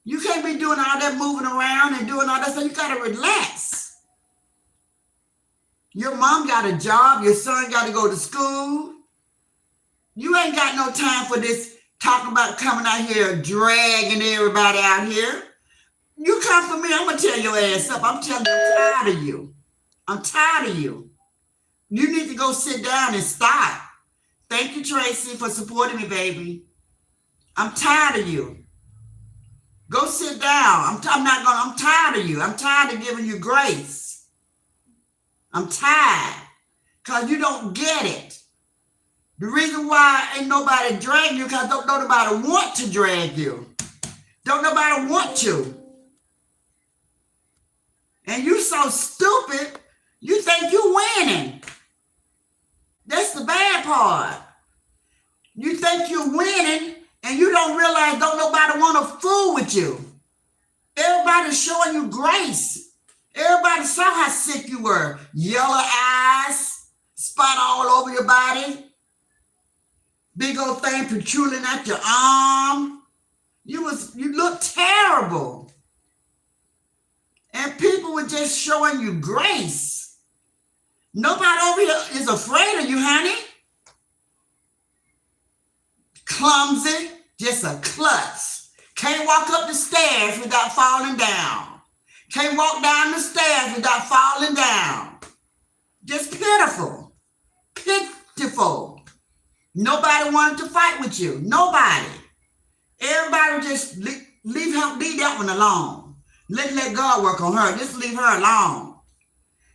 You can't be doing all that moving around and doing all that stuff. You got to relax. Your mom got a job. Your son got to go to school. You ain't got no time for this talking about coming out here dragging everybody out here. You come for me, I'm going to tear your ass up. I'm telling you, I'm tired of you. I'm tired of you. You need to go sit down and stop. Thank you, Tracy, for supporting me, baby. I'm tired of you. Go sit down. I'm tired of you. I'm tired of giving you grace. I'm tired because you don't get it. The reason why ain't nobody drag you because don't nobody want to drag you. Don't nobody want you. And you so stupid, you think you winning. That's the bad part. You think you're winning and you don't realize don't nobody want to fool with you. Everybody's showing you grace. Everybody saw how sick you were. Yellow eyes, spot all over your body. Big old thing protruding out your arm. You look terrible. And people were just showing you grace. Nobody over here is afraid of you, honey. Clumsy, just a klutz. Can't walk up the stairs without falling down. Can't walk down the stairs without falling down. Just pitiful. Pitiful. Nobody wanted to fight with you. Nobody. Everybody just leave that one alone. Let God work on her. Just leave her alone.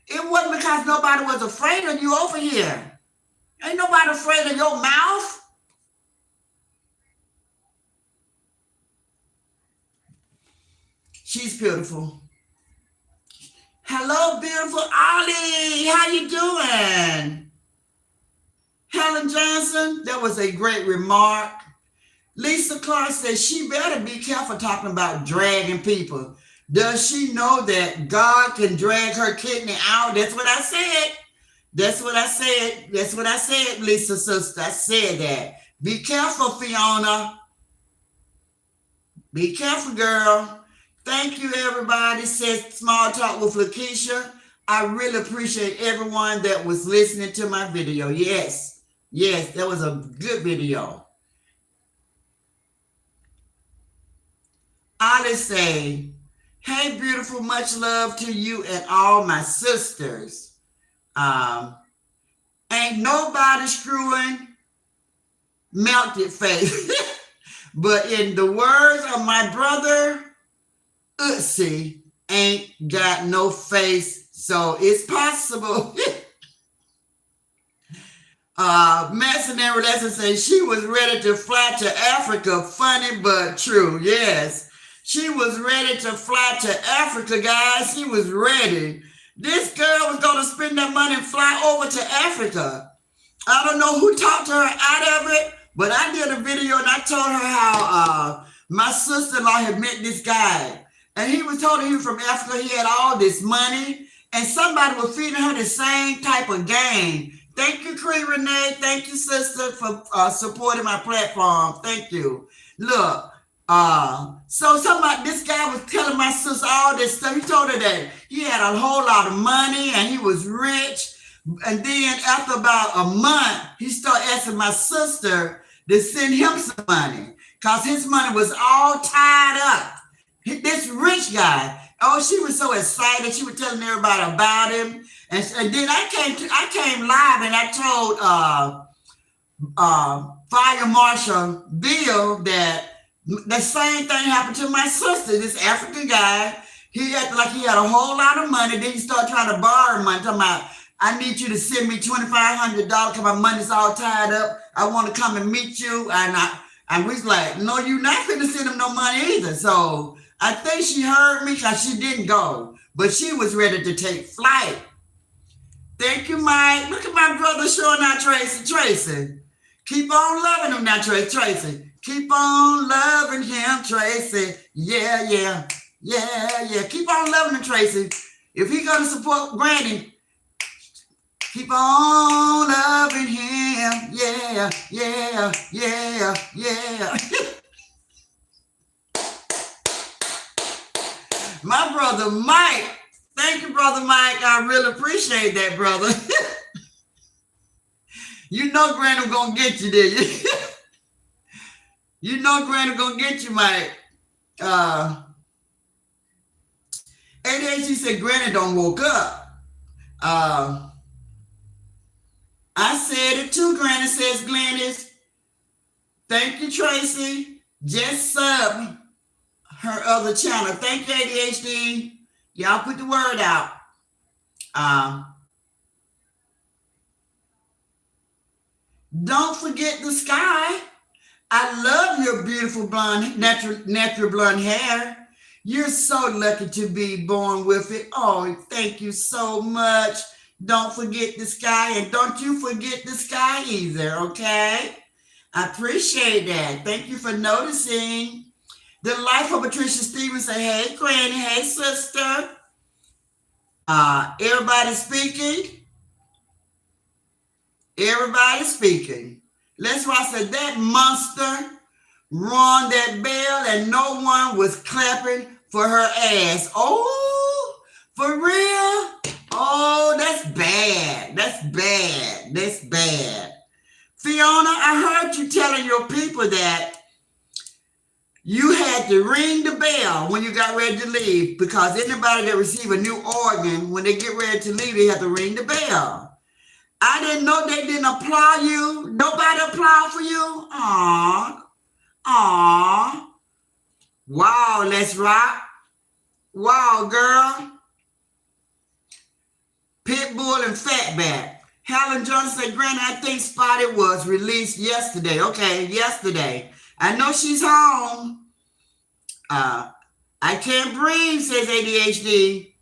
It wasn't because nobody was afraid of you over here. Ain't nobody afraid of your mouth. She's beautiful. Hello, beautiful Ollie. How you doing? Helen Johnson, that was a great remark. Lisa Clark says she better be careful talking about dragging people. Does she know that God can drag her kidney out? That's what I said. That's what I said. That's what I said, Lisa sister. I said that. Be careful, Fiona. Be careful, girl. Thank you, everybody. Says Small Talk with Lakeisha. I really appreciate everyone that was listening to my video. Yes, that was a good video. Ollie say, hey, beautiful, much love to you and all my sisters. Ain't nobody screwing melted face. But in the words of my brother, Utsy ain't got no face, so it's possible. Mason and Relation says she was ready to fly to Africa. Funny but true. Yes, she was ready to fly to Africa, guys. She was ready. This girl was going to spend that money and fly over to Africa. I don't know who talked her out of it, but I did a video and I told her how my sister-in-law had met this guy. And he was told he was from Africa. He had all this money. And somebody was feeding her the same type of game. Thank you, Cree Renee. Thank you, sister, for supporting my platform. Thank you. Look, so this guy was telling my sister all this stuff. He told her that he had a whole lot of money and he was rich. And then after about a month, he started asking my sister to send him some money because his money was all tied up. This rich guy. Oh, she was so excited. She was telling everybody about him. And then I came live and I told Fire Marshal Bill that the same thing happened to my sister. This African guy, he acted like he had a whole lot of money. Then he started trying to borrow money, talking about, I need you to send me $2,500 because my money's all tied up. I want to come and meet you. And we was like, no, you're not going to send him no money either. So I think she heard me because she didn't go, but she was ready to take flight. Thank you, Mike. Look at my brother showing out Tracy. Keep on loving him now, Tracy. Keep on loving him, Tracy. Yeah. Keep on loving him, Tracy. If he going to support Granny, keep on loving him. Yeah. My brother Mike. Thank you, brother Mike. I really appreciate that, brother. You know Granny gonna get you, did you? You know Granny gonna get you, Mike. ADHD said Granny don't woke up. I said it too, Granny says Glennis. Thank you, Tracy. Just sub her other channel. Thank you, ADHD. Y'all put the word out. Don't forget the sky. I love your beautiful blonde, natural blonde hair. You're so lucky to be born with it. Oh, thank you so much. Don't forget the sky, and don't you forget the sky either, okay? I appreciate that. Thank you for noticing. The Life of Patricia Stevens say, hey, Granny, hey, sister. Everybody speaking? Everybody speaking. Let's watch that monster rung that bell and no one was clapping for her ass. Oh, for real? Oh, that's bad. That's bad. That's bad. Fiona, I heard you telling your people that You had to ring the bell when you got ready to leave, because anybody that receive a new organ, when they get ready to leave, they have to ring the bell. I didn't know they didn't applaud you. Nobody applaud for you. Aww. Aww. Wow, let's rock. Wow, girl. Pitbull and Fatback. Helen Johnson said, Granny, I think Spotted was released yesterday. Okay, yesterday. I know she's home. I can't breathe, says ADHD.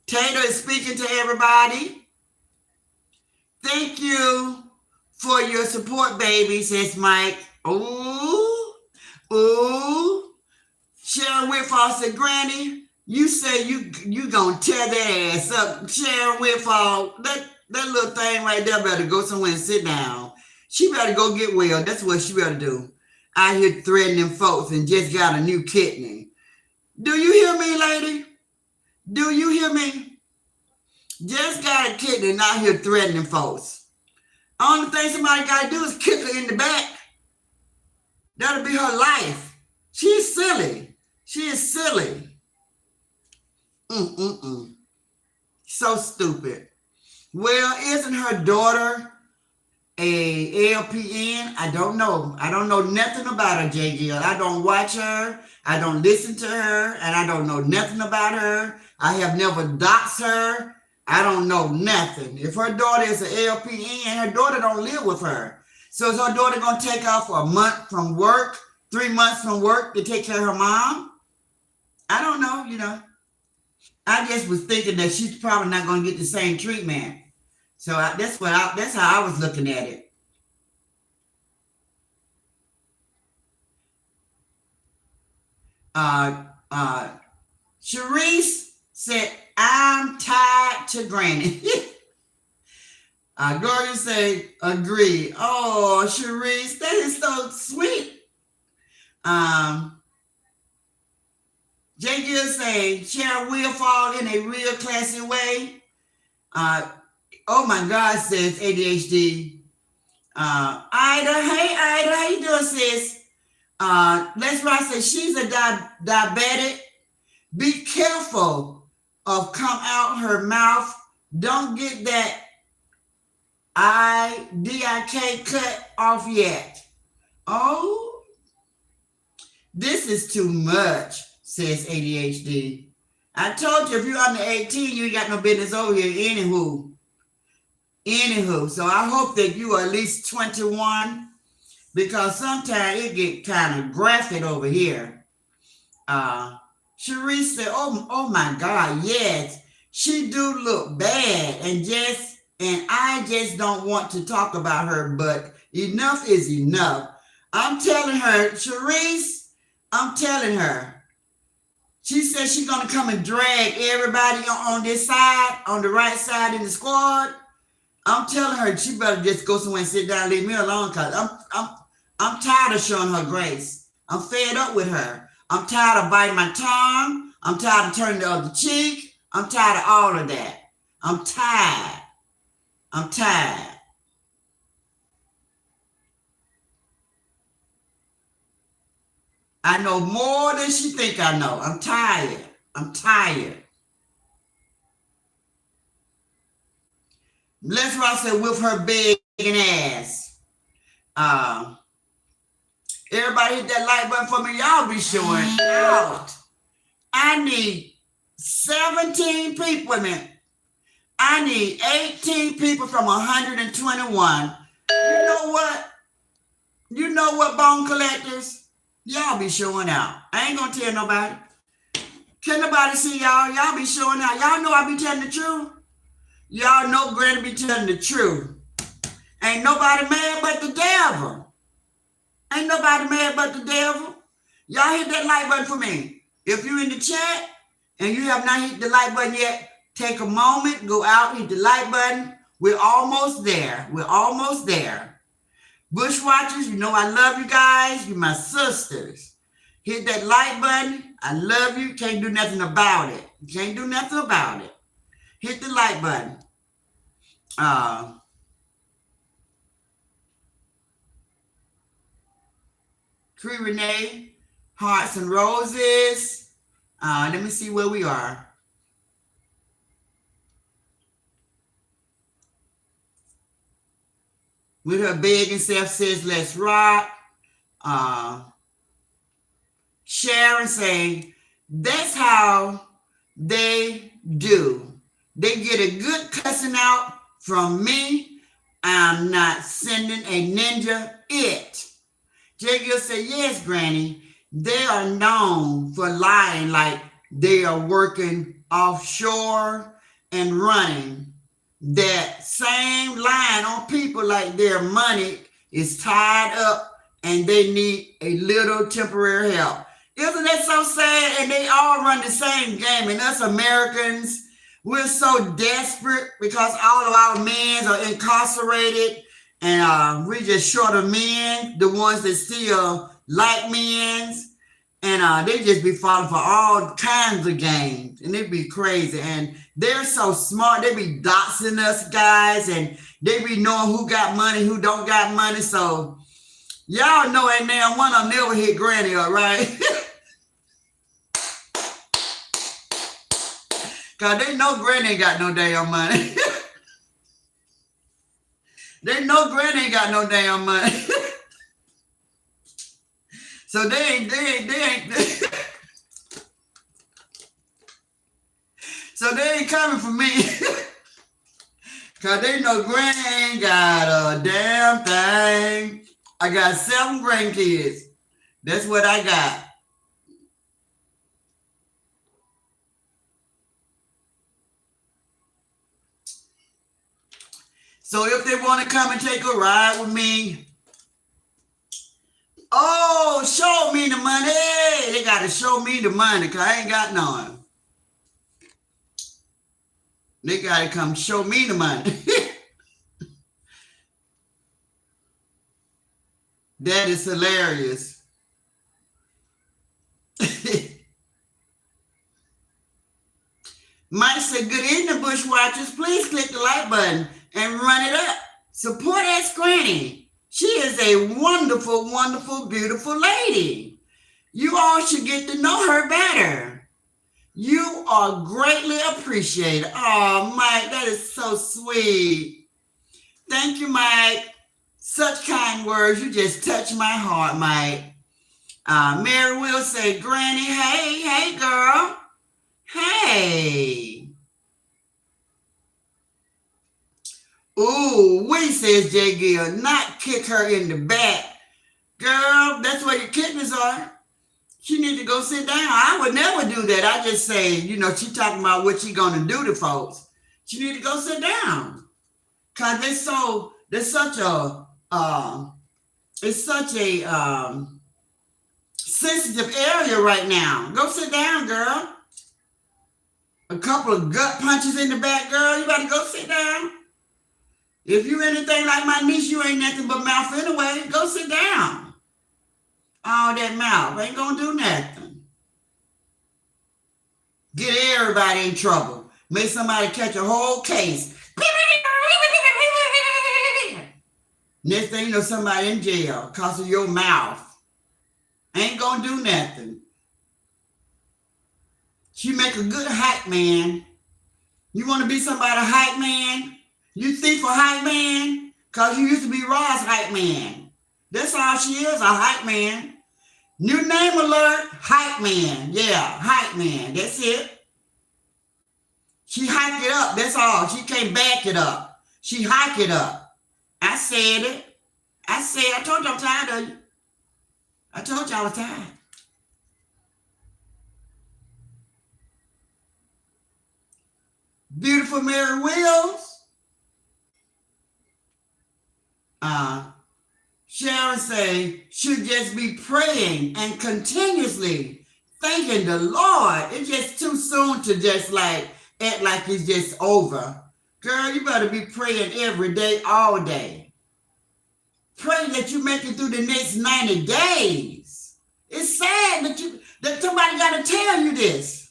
Tater is speaking to everybody. Thank you for your support, baby, says Mike. Ooh. Sharon Whitfall said, Granny, you say you gonna tear that ass up. Sharon Whitfall, that little thing right there better go somewhere and sit down. She better go get well. That's what she better do. Out here threatening folks and just got a new kidney. Do you hear me, lady? Do you hear me? Just got a kidney and out here threatening folks. Only thing somebody got to do is kick her in the back. That'll be her life. She's silly. She is silly. So stupid. Well, isn't her daughter a LPN? I don't know. I don't know nothing about her, J. Gill. I don't watch her. I don't listen to her. And I don't know nothing about her. I have never doxed her. I don't know nothing. If her daughter is an LPN, her daughter don't live with her. So is her daughter going to take off for a month from work, 3 months from work to take care of her mom? I don't know, I just was thinking that she's probably not going to get the same treatment. So that's how I was looking at it. Sharice said, I'm tied to Granny. Gloria said, agree. Oh, Sharice, that is so sweet. J. Gill say, Sharon will fall in a real classy way. Oh my God, says ADHD. Ida, hey Ida, how you doing, sis? Les Ross says she's a diabetic. Be careful of come out her mouth. Don't get that DIK cut off yet. Oh, this is too much, says ADHD. I told you if you're under 18, you ain't got no business over here. Anywho, so I hope that you are at least 21, because sometimes it get kind of graphic over here. Sharice said, oh my God, yes, she do look bad, and I just don't want to talk about her, but enough is enough. I'm telling her, Sharice, I'm telling her. She said she's gonna come and drag everybody on this side, on the right side in the squad. I'm telling her she better just go somewhere and sit down and leave me alone, because I'm tired of showing her grace. I'm fed up with her. I'm tired of biting my tongue. I'm tired of turning the other cheek. I'm tired of all of that. I'm tired. I know more than she think I know. I'm tired. Les Ross said with her big ass. Everybody hit that like button for me. Y'all be showing out. I need 17 people. I need 18 people from 121. You know what, bone collectors? Y'all be showing out. I ain't gonna tell nobody. Can nobody see y'all? Y'all be showing out. Y'all know I be telling the truth. Y'all know Granny be telling the truth. Ain't nobody mad but the devil. Y'all hit that like button for me. If you're in the chat and you have not hit the like button yet, take a moment, go out, hit the like button. We're almost there. Bushwatchers, you know I love you guys. You're my sisters. Hit that like button. I love you. Can't do nothing about it. Hit the like button. Cree Renee, Hearts and Roses. Let me see where we are. With her begging self says, let's rock. Sharon saying, that's how they do. They get a good cussing out from me. I'm not sending a ninja it. J. Gill said, yes, Granny. They are known for lying like they are working offshore and running that same line on people like their money is tied up and they need a little temporary help. Isn't that so sad? And they all run the same game. And us Americans, we're so desperate because all of our men are incarcerated and we're just short of men, the ones that still like men. And they just be falling for all kinds of games. And they be crazy. And they're so smart. They be doxing us guys. And they be knowing who got money, who don't got money. So y'all know ain't now one of them never hit Granny up, right? Because they know Granny ain't got no damn money. They know Granny ain't got no damn money. So they ain't. So they ain't coming for me. Because they know Granny ain't got a damn thing. I got 7 grandkids. That's what I got. So if they want to come and take a ride with me, oh, show me the money. They got to show me the money because I ain't got none. They got to come show me the money. That is hilarious. Mike said, good evening, Bushwatchers. Please click the like button and run it up. Support Ask Granny. She is a wonderful, wonderful, beautiful lady. You all should get to know her better. You are greatly appreciated. Oh, Mike, that is so sweet. Thank you, Mike. Such kind words. You just touch my heart, Mike. Mary will say, Granny, hey, girl. Hey. Ooh, we says J. Gill, not kick her in the back. Girl, that's where your kidneys are. She need to go sit down. I would never do that. I just say, she talking about what she gonna do to folks. She need to go sit down. Cause it's such a sensitive area right now. Go sit down, girl. A couple of gut punches in the back, girl. You better go sit down. If you anything like my niece, you ain't nothing but mouth anyway. Go sit down. All that mouth ain't gonna do nothing. Get everybody in trouble. Make somebody catch a whole case. Next thing you know, somebody in jail because of your mouth. Ain't gonna do nothing. She make a good hype man. You want to be somebody hype man? You think for hype man? Because you used to be Ross hype man. That's all she is, a hype man. New name alert, hype man. Yeah, hype man. That's it. She hyped it up. That's all. She can't back it up. She hyped it up. I said it. I told you I'm tired of you. I told you I was tired. Beautiful Mary Wills. Sharon say, should just be praying and continuously thanking the Lord. It's just too soon to just act like it's just over. Girl, you better be praying every day, all day. Pray that you make it through the next 90 days. It's sad that somebody got to tell you this.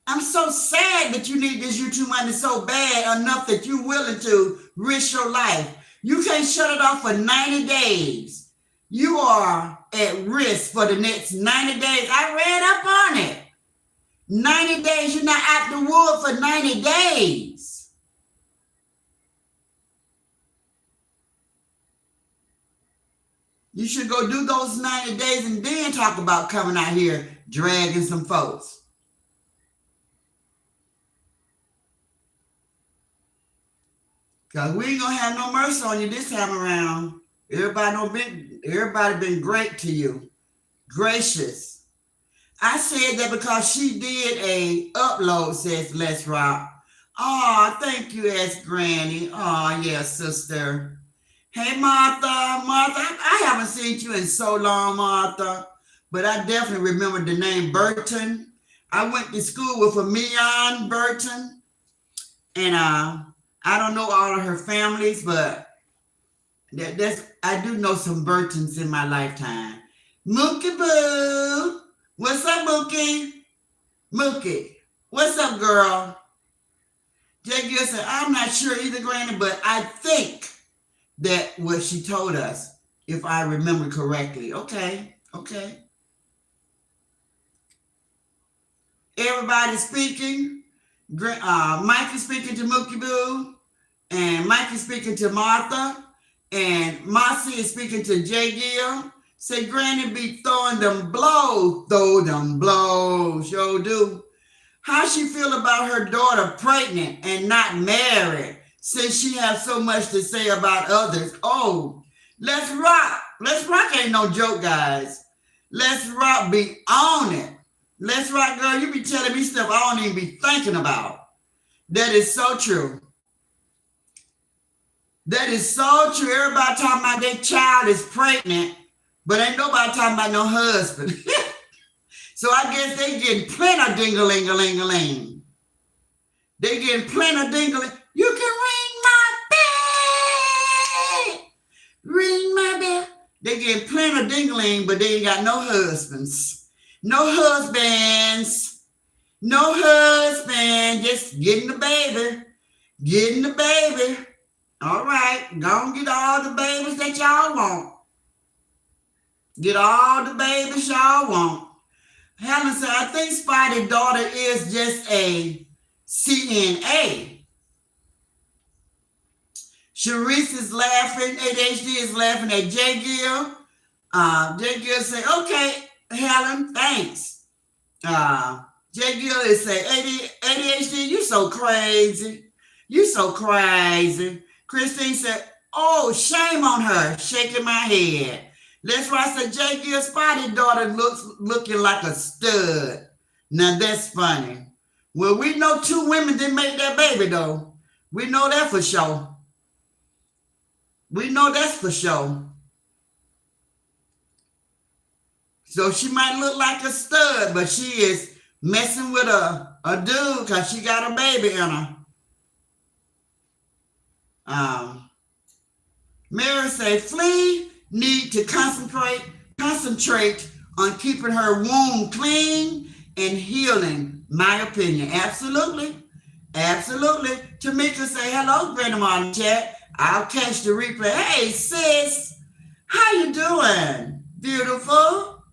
I'm so sad that you need this YouTube money so bad enough that you're willing to risk your life. You can't shut it off for 90 days. You are at risk for the next 90 days. I read up on it. 90 days, you're not out the wood for 90 days. You should go do those 90 days and then talk about coming out here dragging some folks. Because we ain't going to have no mercy on you this time around. Everybody been great to you. Gracious. I said that because she did a upload, says Les Rock. Oh, thank you, S. Granny. Oh, yeah, sister. Hey, Martha. I haven't seen you in so long, Martha. But I definitely remember the name Burton. I went to school with a Mian Burton. And I don't know all of her families, but I do know some Burtons in my lifetime. Mookie Boo. What's up, Mookie? Mookie. What's up, girl? Jay Gill said, I'm not sure either, Granny, but I think that what she told us, if I remember correctly. Okay. Everybody speaking. Mike is speaking to Mookie Boo, and Mike is speaking to Martha, and Marcy is speaking to Jay Gill. Say, Granny be throwing them blows. Throw them blows. Sure do. How she feel about her daughter pregnant and not married, since she has so much to say about others? Oh, Let's Rock. Let's Rock ain't no joke, guys. Let's Rock be on it. Let's Rock, girl, you be telling me stuff I don't even be thinking about. That is so true. That is so true. Everybody talking about their child is pregnant, but ain't nobody talking about no husband. So I guess they getting plenty of ding-a-ling-a-ling-a-ling. They getting plenty of ding-a-ling. You can ring my bell. They getting plenty of ding-a-ling, but they ain't got no husbands. No husbands. Just getting the baby. All right, go and get all the babies that y'all want. Get all the babies y'all want. Helen said, I think Spotty's daughter is just a CNA. Sharice is laughing. ADHD is laughing at Jay Gill. Jay Gill said, okay, Helen, thanks. Jay Gill is saying, ADHD, you so crazy. Christine said, oh, shame on her, shaking my head. Let's Rock said, Jay Gill Spotty's daughter looking like a stud. Now that's funny. Well, we know 2 women didn't make that baby, though. We know that for sure. So she might look like a stud, but she is messing with a dude because she got a baby in her. Mary said, Flea need to concentrate on keeping her womb clean and healing, my opinion. Absolutely. Tamika say, hello, Grandma in the chat. I'll catch the replay. Hey, sis. How you doing? Beautiful.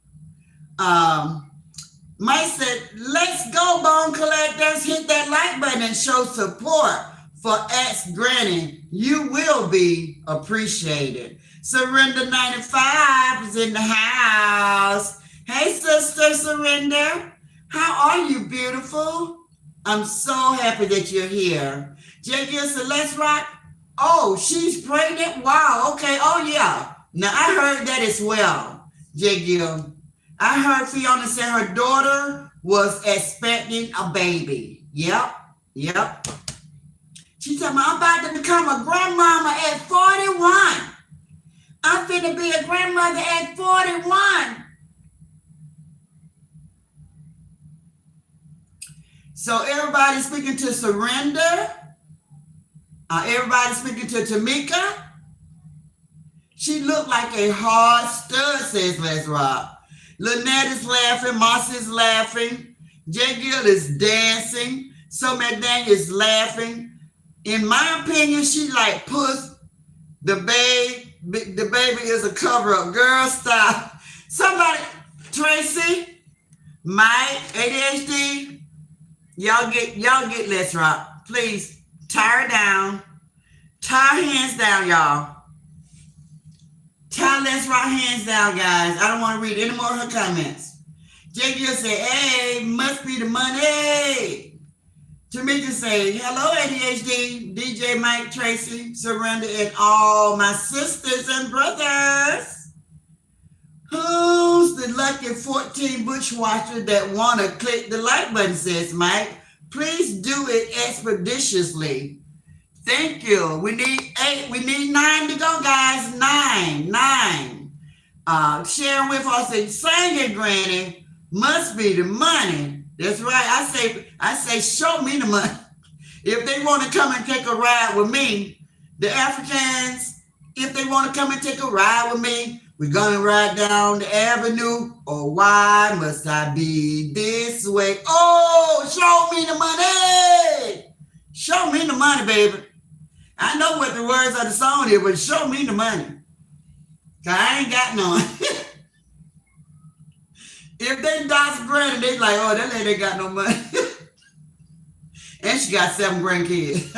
Mike said, let's go, Bone Collectors. Hit that like button and show support for Ask Granny. You will be appreciated. Surrender 95 is in the house. Hey, Sister Surrender. How are you, beautiful? I'm so happy that you're here. Jay Gill said, Let's Rock. Oh, she's pregnant? Wow, okay. Oh, yeah. Now, I heard that as well, Jay Gill. I heard Fiona say her daughter was expecting a baby. Yep. She told me, I'm about to become a grandmama at 41. I'm finna be a grandmother at 41. So everybody's speaking to Surrender. Everybody's speaking to Tamika. She looked like a hard stud, says Let's Rock. Lynette is laughing. Marcy is laughing. Jay Gill is dancing. So McDaniel is laughing. In my opinion, she like puss The baby is a cover-up. Girl, stop. Somebody, Tracy, Mike, ADHD, y'all get Let's Rock. Please, tie her down. Tie her hands down, y'all. Tie Let's Rock hands down, guys. I don't want to read any more of her comments. JG say, hey, must be the money. Tamika say, hello, ADHD, DJ Mike, Tracy, Surrender, and all my sisters and brothers. Who's the lucky 14 bushwhacker that want to click the like button, says Mike? Please do it expeditiously. Thank you. We need 8. We need 9 to go, guys. 9. Sharon with us and sing it, Granny. Must be the money. That's right. I say, show me the money. If they want to come and take a ride with me, the Africans, if they want to come and take a ride with me, we're going to ride down the avenue. Oh, why must I be this way? Oh, show me the money. Show me the money, baby. I know what the words of the song is, but show me the money. Cause I ain't got none. If they dox Granny, they like, oh, that lady ain't got no money. And she got 7 grandkids.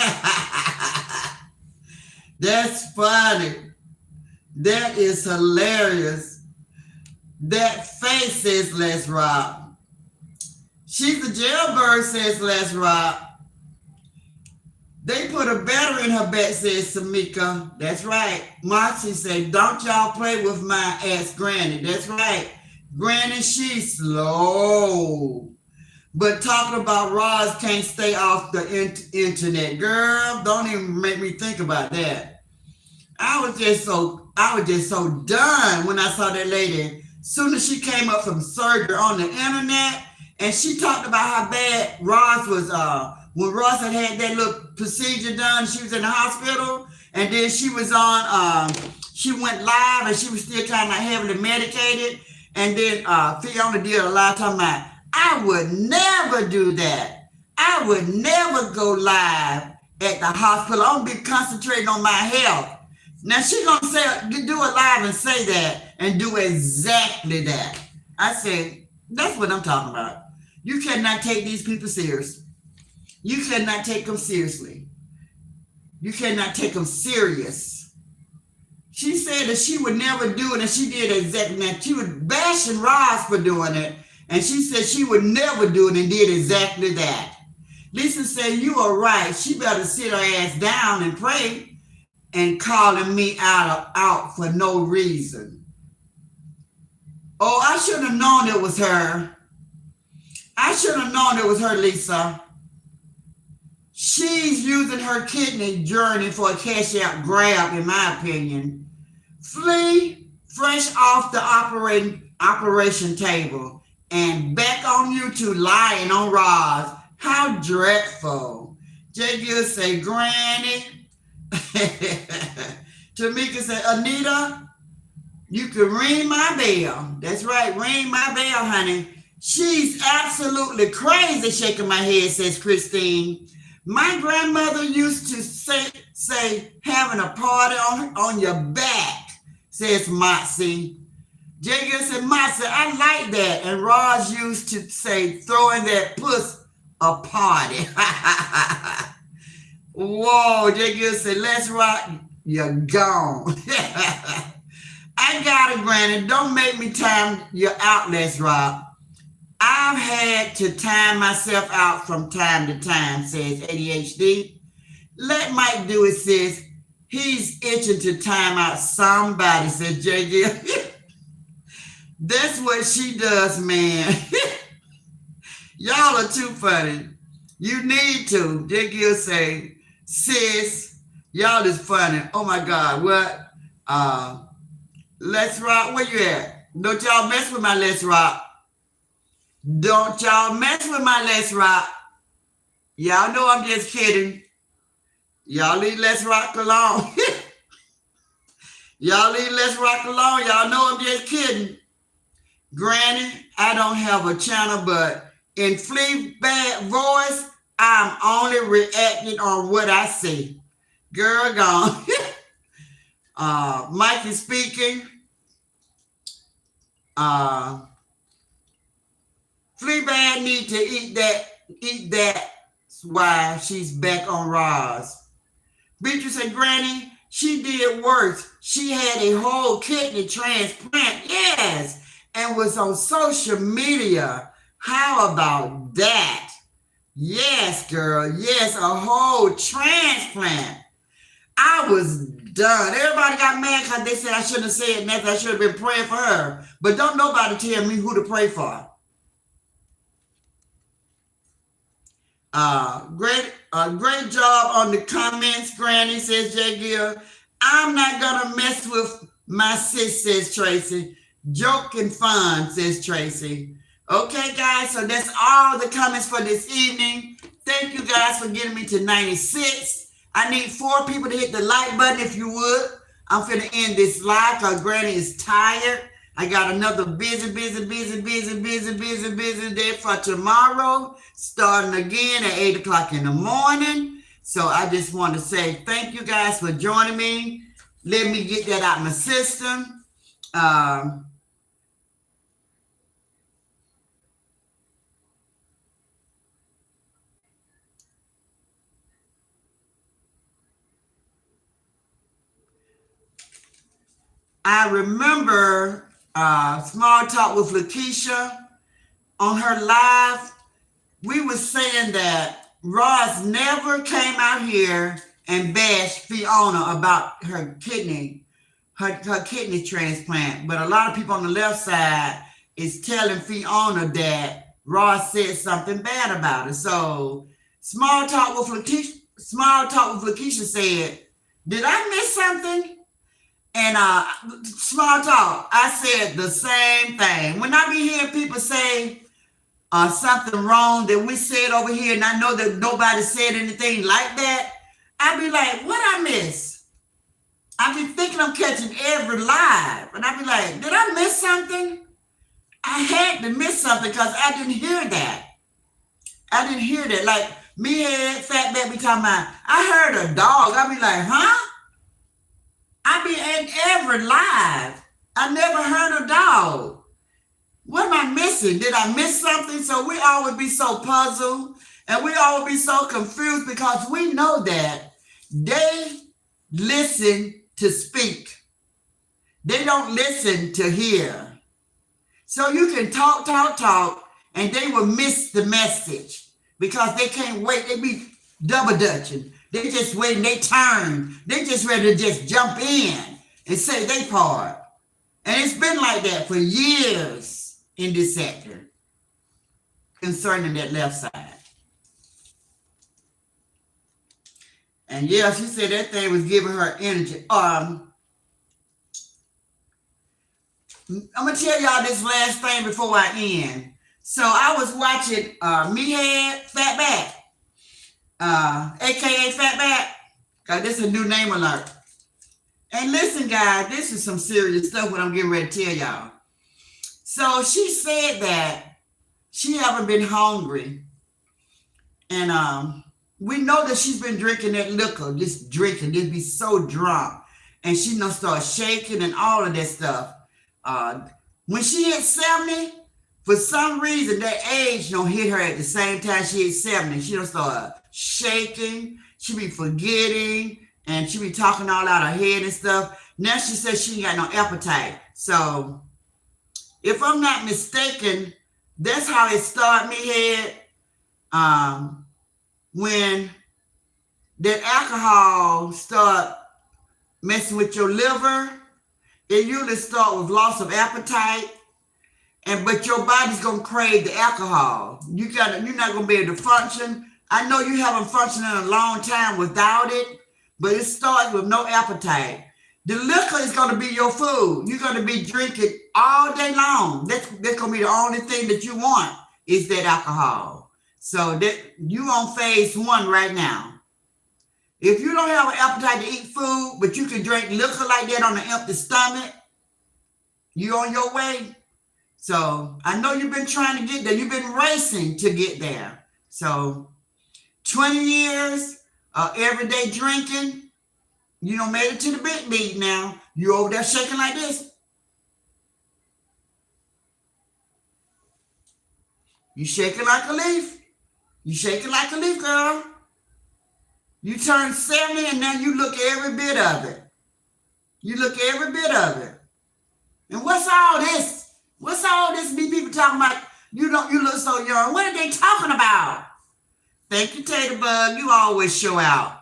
That's funny. That is hilarious. That face says Let's Rock. She's a jailbird, says Let's Rock. They put a battery in her back, says Samika. That's right. Marcy said, don't y'all play with my ass Granny. That's right. Granny, she's slow. But talking about Roz can't stay off the internet. Girl, don't even make me think about that. I was just so done when I saw that lady. Soon as she came up from surgery on the internet, and she talked about how bad Roz was, when Roz had that little procedure done, she was in the hospital, and then she was on, she went live, and she was still kind of heavily medicated. And then Fiona did a lot of talking about, I would never do that. I would never go live at the hospital. I'm gonna be concentrating on my health. Now she's gonna do it live and say that and do exactly that. I said, that's what I'm talking about. You cannot take these people serious. You cannot take them seriously. You cannot take them serious. She said that she would never do it, and she did exactly that. She was bashing Roz for doing it, and she said she would never do it and did exactly that. Lisa said, you are right. She better sit her ass down and pray and calling me out for no reason. Oh, I should have known it was her. I should have known it was her, Lisa. She's using her kidney journey for a cash out grab, in my opinion. Flee fresh off the operation table and back on YouTube lying on Roz. How dreadful. J. Gill say, Granny. Tamika said, Anita, you can ring my bell. That's right, ring my bell, honey. She's absolutely crazy, shaking my head, says Christine. My grandmother used to say having a party on your back, says Motsy. Jacob said, Motsy, I like that. And Roz used to say throwing that puss a party. Whoa, Jacob said, Let's Rock, you're gone. I got it, Granny. Don't make me time you out, Let's Rock. I've had to time myself out from time to time, says ADHD. Let Mike do it, sis. He's itching to time out somebody, says JG. That's what she does, man. Y'all are too funny. You need to. JG say, sis, y'all is funny. Oh my God, what? Let's Rock, where you at? Don't y'all mess with my Let's Rock. Don't y'all mess with my Let's Rock. Y'all know I'm just kidding. Y'all leave Let's Rock alone. Y'all leave Let's Rock alone. Y'all know I'm just kidding. Granny, I don't have a channel, but in Fleabag voice, I'm only reacting on what I see. Girl gone. Mike is speaking. Fleabag need to eat that. That's why she's back on Roz. Beatrice said, Granny, she did worse. She had a whole kidney transplant, yes, and was on social media. How about that? Yes, girl. Yes, a whole transplant. I was done. Everybody got mad because they said I shouldn't have said nothing. I should have been praying for her. But don't nobody tell me who to pray for. Great job on the comments, Granny, says Jay Gill. I'm not going to mess with my sis, says Tracy. Joke and fun, says Tracy. Okay, guys, so that's all the comments for this evening. Thank you guys for getting me to 96. I need 4 people to hit the like button if you would. I'm finna end this live because Granny is tired. I got another busy day for tomorrow, starting again at 8 o'clock in the morning. So I just want to say thank you guys for joining me. Let me get that out of my system. I remember Small Talk with Lakeisha on her live. We were saying that Roz never came out here and bashed Fiona about her kidney transplant. But a lot of people on the left side is telling Fiona that Roz said something bad about her. So Small Talk with Lakeisha said, did I miss something? And Small Talk, I said the same thing. When I be hearing people say something wrong that we said over here, and I know that nobody said anything like that, I be like, what I miss? I be thinking I'm catching every live, and I be like, did I miss something? I had to miss something because I didn't hear that. Like me and Fat Back be talking about, I heard a dog. I be like, huh? I be in every live. I never heard a dog. What am I missing? Did I miss something? So we always be so puzzled and we always be so confused because we know that they listen to speak. They don't listen to hear. So you can talk, and they will miss the message because they can't wait. They be double dutching. They just waiting their turn. They just ready to just jump in and say their part. And it's been like that for years in this sector concerning that left side. And yeah, she said that thing was giving her energy. I'm going to tell y'all this last thing before I end. So I was watching Meathead Fatback. AKA Fatback, because this is a new name alert. And listen, guys, this is some serious stuff what I'm getting ready to tell y'all. So she said that she haven't been hungry. And we know that she's been drinking that liquor, just be so drunk. And she done start shaking and all of that stuff. When she hit 70, for some reason, that age don't hit her at the same time she hit 70. She don't start shaking. She be forgetting. And she be talking all out her head and stuff. Now she says she ain't got no appetite. So, if I'm not mistaken, that's how it started me head. When that alcohol start messing with your liver, it usually start with loss of appetite. But your body's gonna crave the alcohol. You're not gonna be able to function. I know you haven't functioned in a long time without it, but it starts with no appetite. The liquor is gonna be your food. You're gonna be drinking all day long. That's gonna be the only thing that you want is that alcohol. So that you on phase 1 right now. If you don't have an appetite to eat food, but you can drink liquor like that on an empty stomach, you on your way. So I know you've been trying to get there. You've been racing to get there. So 20 years of everyday drinking, You don't made it to the big beat now. You over there shaking like this. You shaking like a leaf. You shaking like a leaf, girl. You turned 70 and now you look every bit of it. You look every bit of it. And what's all this? What's all this be people talking about? You look so young. What are they talking about? Thank you, Tater Bug. You always show out.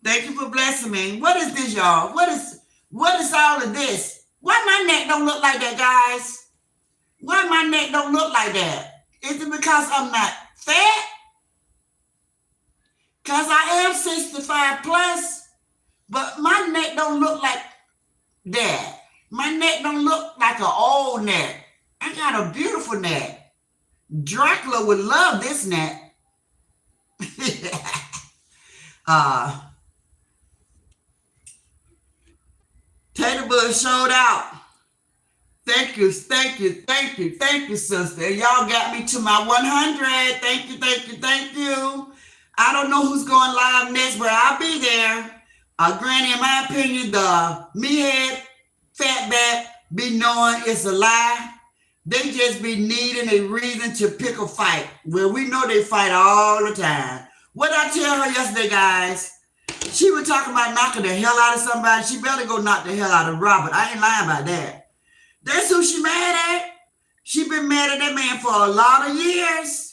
Thank you for blessing me. What is this, y'all? What is all of this? Why my neck don't look like that, guys? Why my neck don't look like that? Is it because I'm not fat? Because I am 65 plus, but my neck don't look like that. My neck don't look like an old neck. I got a beautiful neck. Dracula would love this neck. Tater Bug showed out. Thank you, sister. Y'all got me to my 100. Thank you. I don't know who's going live next, but I'll be there. Granny, in my opinion, the meathead, fatback, be knowing it's a lie. They just be needing a reason to pick a fight. Well, we know they fight all the time. What did I tell her yesterday, guys? She was talking about knocking the hell out of somebody. She better go knock the hell out of Robert. I ain't lying about that. That's who she mad at. She been mad at that man for a lot of years.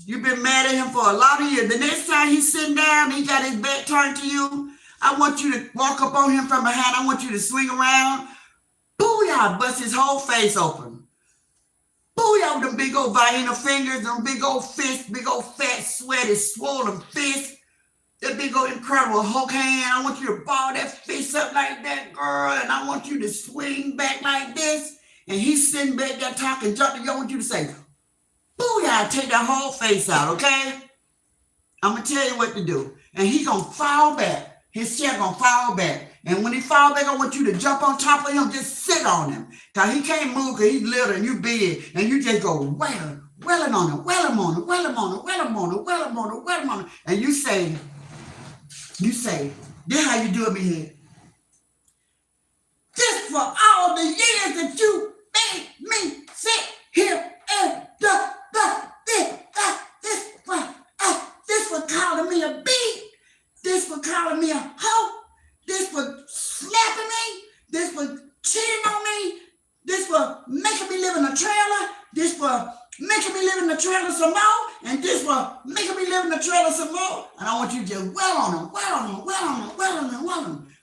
You've been mad at him for a lot of years. The next time he's sitting down, he got his back turned to you. I want you to walk up on him from behind. I want you to swing around. Booyah, bust his whole face open. Booyah, with them big old Vienna fingers, them big old fists, big old fat, sweaty, swollen fists. That big old incredible Hulk hand. I want you to ball that fist up like that, girl. And I want you to swing back like this. And he's sitting back there talking junk to you. I want you to say, booyah, take that whole face out, okay? I'm going to tell you what to do. And he going to fall back. His chair going to fall back. And when he fall back, I want you to jump on top of him. Just sit on him. Because he can't move because he's little and you big. And you just go, wailing on him. And you say, this how you do it, me here. Just for all the years that you made me sit here and this for calling me a beat, this for calling me a hoe, this for slapping me, this for cheating on me, this for making me live in a trailer, this for making me live in the trailer some more, and this for making me live in the trailer some more. And I want you to just well on him.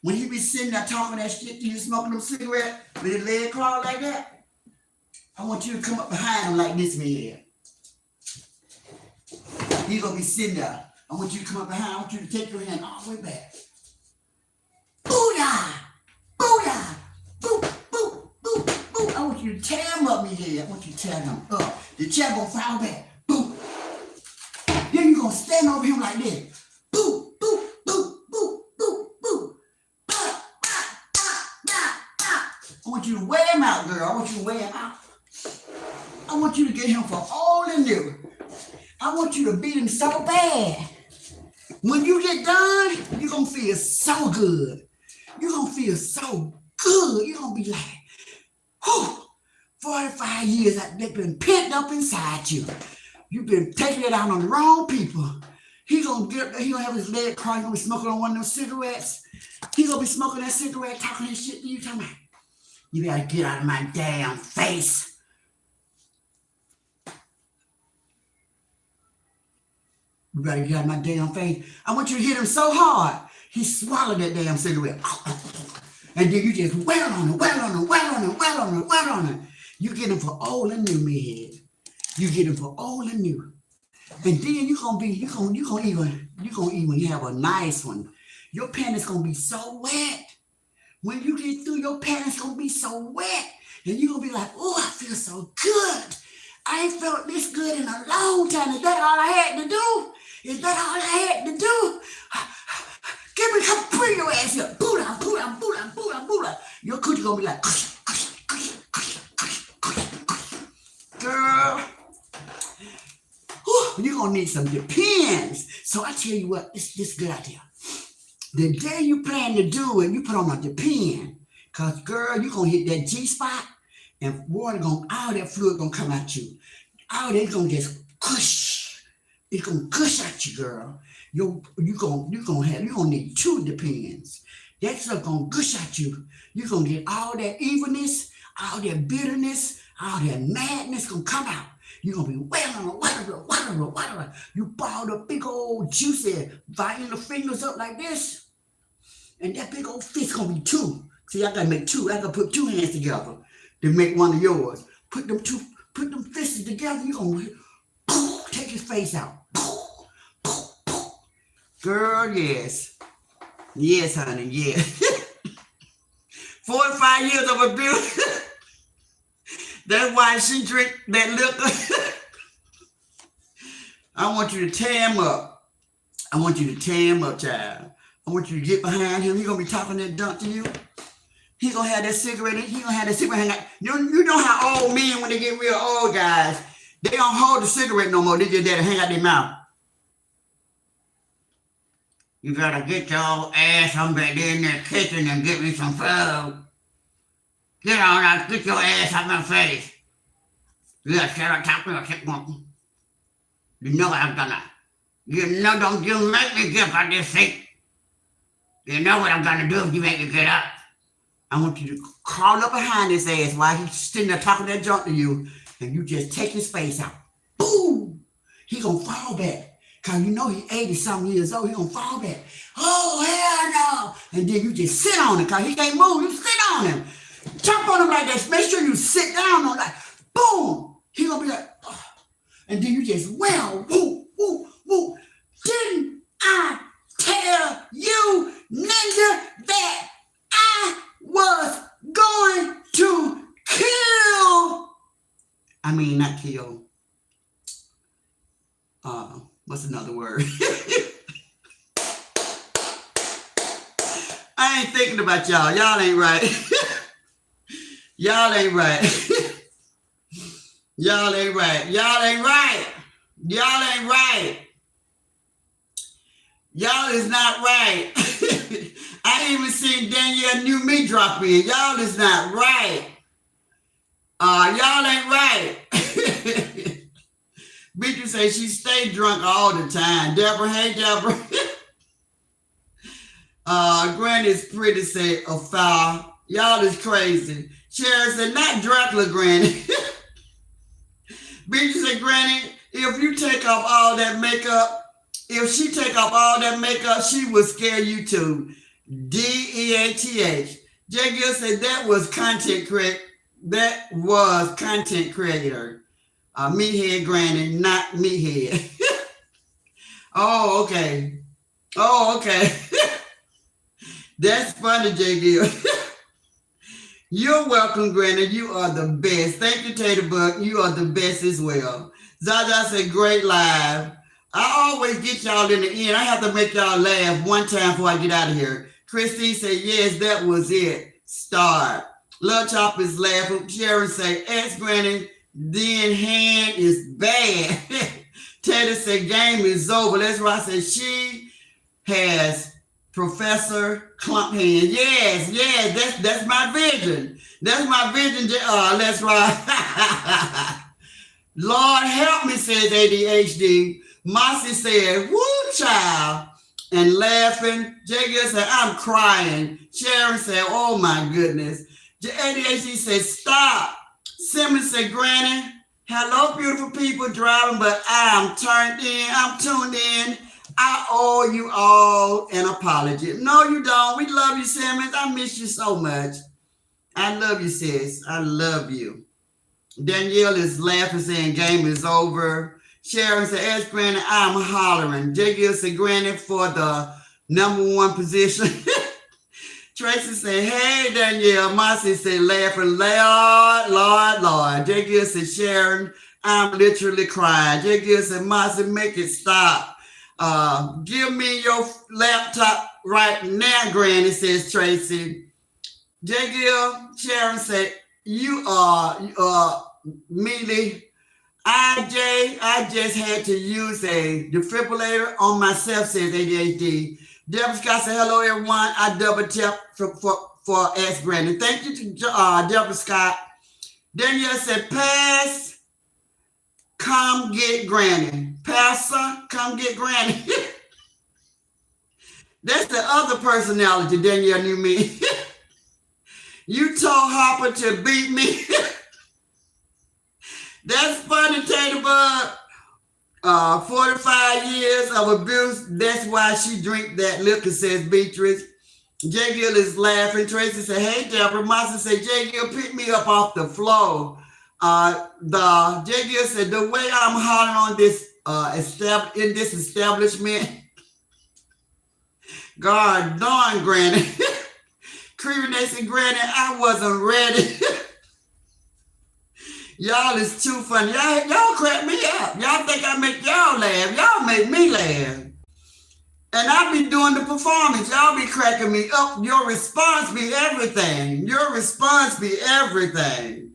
When he be sitting there talking that shit to you, smoking them cigarettes with his leg crawled like that, I want you to come up behind him like this, me here. He's gonna be sitting there. I want you to come up behind. I want you to take your hand all the way back. Booyah! Booyah! Boo, boo, boo, boo. I want you to tear him up, me here. I want you to tear him up. The chair gonna fall back. Boo. Then you gonna stand over him like this. Boo, boo, boo, boo, boo, boo. Bah, bah, bah, bah, bah. I want you to weigh him out, girl. I want you to weigh him out. I want you to get him for all in there. I want you to beat him so bad. When you get done, you're gonna feel so good. You're gonna feel so good. You're gonna be like, whew. 45 years they've been pent up inside you. You've been taking it out on the wrong people. He gonna have his leg crying, gonna be smoking on one of those cigarettes. He gonna be smoking that cigarette, talking that shit to you, talking about, you gotta get out of my damn face. You better get out of my damn face. I want you to hit him so hard, he swallowed that damn cigarette. And then you just well on him. You get him for old and new, man. You get him for old and new. And then you gonna even have a nice one. Your panties gonna be so wet. When you get through, your panties gonna be so wet. And you gonna be like, oh, I feel so good. I ain't felt this good in a long time. Is that all I had to do? Come bring your ass here. Booyah. Your coochie gonna be like, girl, you're gonna need some Depends. So I tell you what, this good idea. The day you plan to do it, you put on a Depend. Cause girl, you gonna hit that G spot and water gonna all that fluid gonna come at you. All that gonna just gush. It's gonna gush at you, girl. You gonna need two Depends. That stuff gonna gush at you. You gonna get all that evilness, all that bitterness, all that madness gonna come out. You're gonna be whatever. You ball the big old juicy violin fingers up like this, and that big old fist gonna be two. See, I gotta make two. I gotta put two hands together to make one of yours. Put them fists together. You gonna take his face out. Girl, yes. Yes, honey, yes. 45 years of abuse. That's why she drink that liquor. I want you to tear him up. I want you to tear him up, child. I want you to get behind him. He gonna be talking that dunk to you. He gonna have that cigarette. He gonna have that cigarette hang out. You know how old men, when they get real old, guys, they don't hold the cigarette no more. They just there to hang out their mouth. You gotta get your old ass on back there in the kitchen and get me some food. Get on out, get your ass out my face. Yeah, shut up, talk to me, keep walking. You know what I'm gonna. You know, don't you make me get up this seat. You know what I'm gonna do if you make me get up. I want you to crawl up behind his ass while he's sitting there talking that junk to you, and you just take his face out. Boom! He gonna fall back. Cause you know he 80-something years old, he gonna fall back. Oh, hell no! And then you just sit on him, cause he can't move, you sit on him. Jump on him like that, make sure you sit down on that. Boom! He gonna be like, oh. And then you just, well, woo, woo, woo. Didn't I tell you, ninja, that I was going to kill? I mean, not kill. What's another word? I ain't thinking about y'all. Y'all ain't right. Y'all ain't right. Y'all ain't right. Y'all ain't right. Y'all ain't right. Y'all is not right. I ain't even seen Danielle New Me drop in. Y'all is not right. Y'all ain't right. Beatrice say she stay drunk all the time. Deborah, hey Deborah. Granny's pretty say a foul. Y'all is crazy. Sharon said, not Dracula, Granny. Beatrice said, Granny, if you take off all that makeup, if she take off all that makeup, she will scare you too. DEATH. J. Gill said that was content creator. Meathead Granny, not meathead. Oh, okay. Oh, okay. That's funny, J. Gill. You're welcome, Granny. You are the best. Thank you, Tater Buck. You are the best as well. Zaza said, great live. I always get y'all in the end. I have to make y'all laugh one time before I get out of here. Christine said, yes, that was it. Start. Love Chop is laughing. Sharon say, ask Granny, then hand is bad. Tater said, game is over. That's why I said she has Professor Clump hand. Yes, that's my vision. That's my vision. That's right. Lord help me, says ADHD. Mossy said, woo, child. And laughing. Jagger said, I'm crying. Sharon said, oh my goodness. ADHD said, stop. Simmons said, Granny, hello, beautiful people driving, but I'm tuned in. I owe you all an apology. No, you don't. We love you, Simmons. I miss you so much. I love you, sis. I love you. Danielle is laughing, saying game is over. Sharon said, ask Granny, I'm hollering. J. said, Granny for the #1 position. Tracy said, hey, Danielle. Mossy said, laughing, Lord. J. said, Sharon, I'm literally crying. J. said, Mossy, make it stop. Give me your laptop right now, Granny, says Tracy. Sharon said, you are Mealy. I just had to use a defibrillator on myself, says ADHD. Deborah Scott said, hello, everyone. I double tap for Ask Granny. Thank you to Deborah Scott. Danielle said, pass, come get Granny. Pastor, come get Granny. That's the other personality Danielle knew me. You told Harper to beat me. That's funny, Tater Bug. 45 years of abuse. That's why she drink that liquor, says Beatrice. J. Gill is laughing. Tracy said, hey, Deborah. Marcia said, J. Gill, pick me up off the floor. The J. Gill said, the way I'm hollering on this in this establishment, God darn, Granny. Creepy, they said, Granny, I wasn't ready. Y'all is too funny. Y'all crack me up. Y'all think I make y'all laugh. Y'all make me laugh. And I be doing the performance. Y'all be cracking me up. Your response be everything. Your response be everything.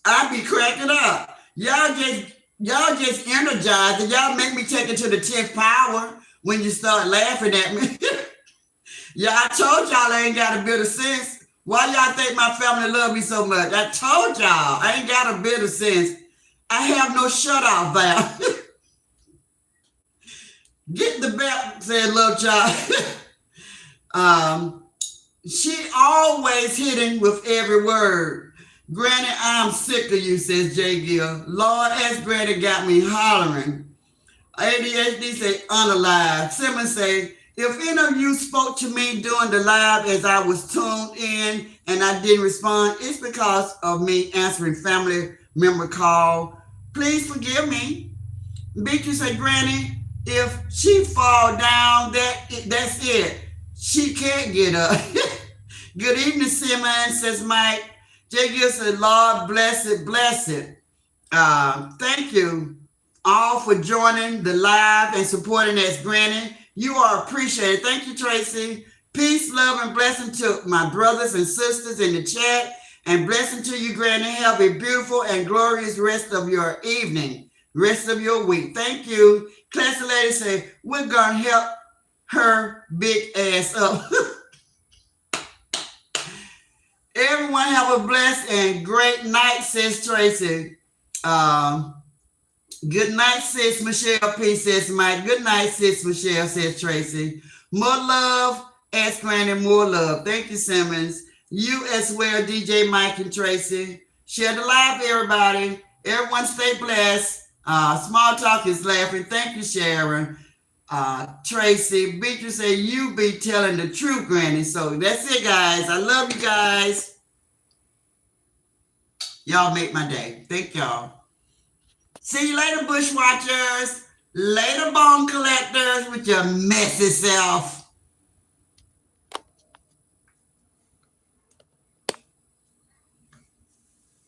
I be cracking up. Y'all just energized and y'all make me take it to the 10th power when you start laughing at me. Yeah, I told y'all I ain't got a bit of sense. Why y'all think my family love me so much? I told y'all I ain't got a bit of sense. I have no shut-off valve. Get the belt, said Love Child. She always hitting with every word. Granny, I'm sick of you, says J. Gill. Lord, as Granny got me hollering. ADHD say unalive. Simmons say, if any of you spoke to me during the live as I was tuned in and I didn't respond, it's because of me answering family member call. Please forgive me. Beatrice said, Granny, if she fall down, that's it. She can't get up. Good evening, Simmons, says Mike. J. Gill said, Lord, bless it, bless it. Thank you all for joining the live and supporting us, Granny. You are appreciated. Thank you, Tracy. Peace, love, and blessing to my brothers and sisters in the chat. And blessing to you, Granny. Have a beautiful and glorious rest of your evening, rest of your week. Thank you. Classy lady say, we're going to help her big ass up. Everyone have a blessed and great night, says Tracy. Good night, sis Michelle P, says Mike. Good night, sis Michelle, says Tracy. More love, ask Granny, more love. Thank you, Simmons. You as well, DJ Mike and Tracy. Share the live, everybody. Everyone stay blessed. Small Talk is laughing. Thank you, Sharon. Tracy. Beatrice say, you be telling the truth, Granny. So that's it, guys. I love you guys. Y'all make my day. Thank y'all. See you later, Bushwatchers. Later, bone collectors with your messy self.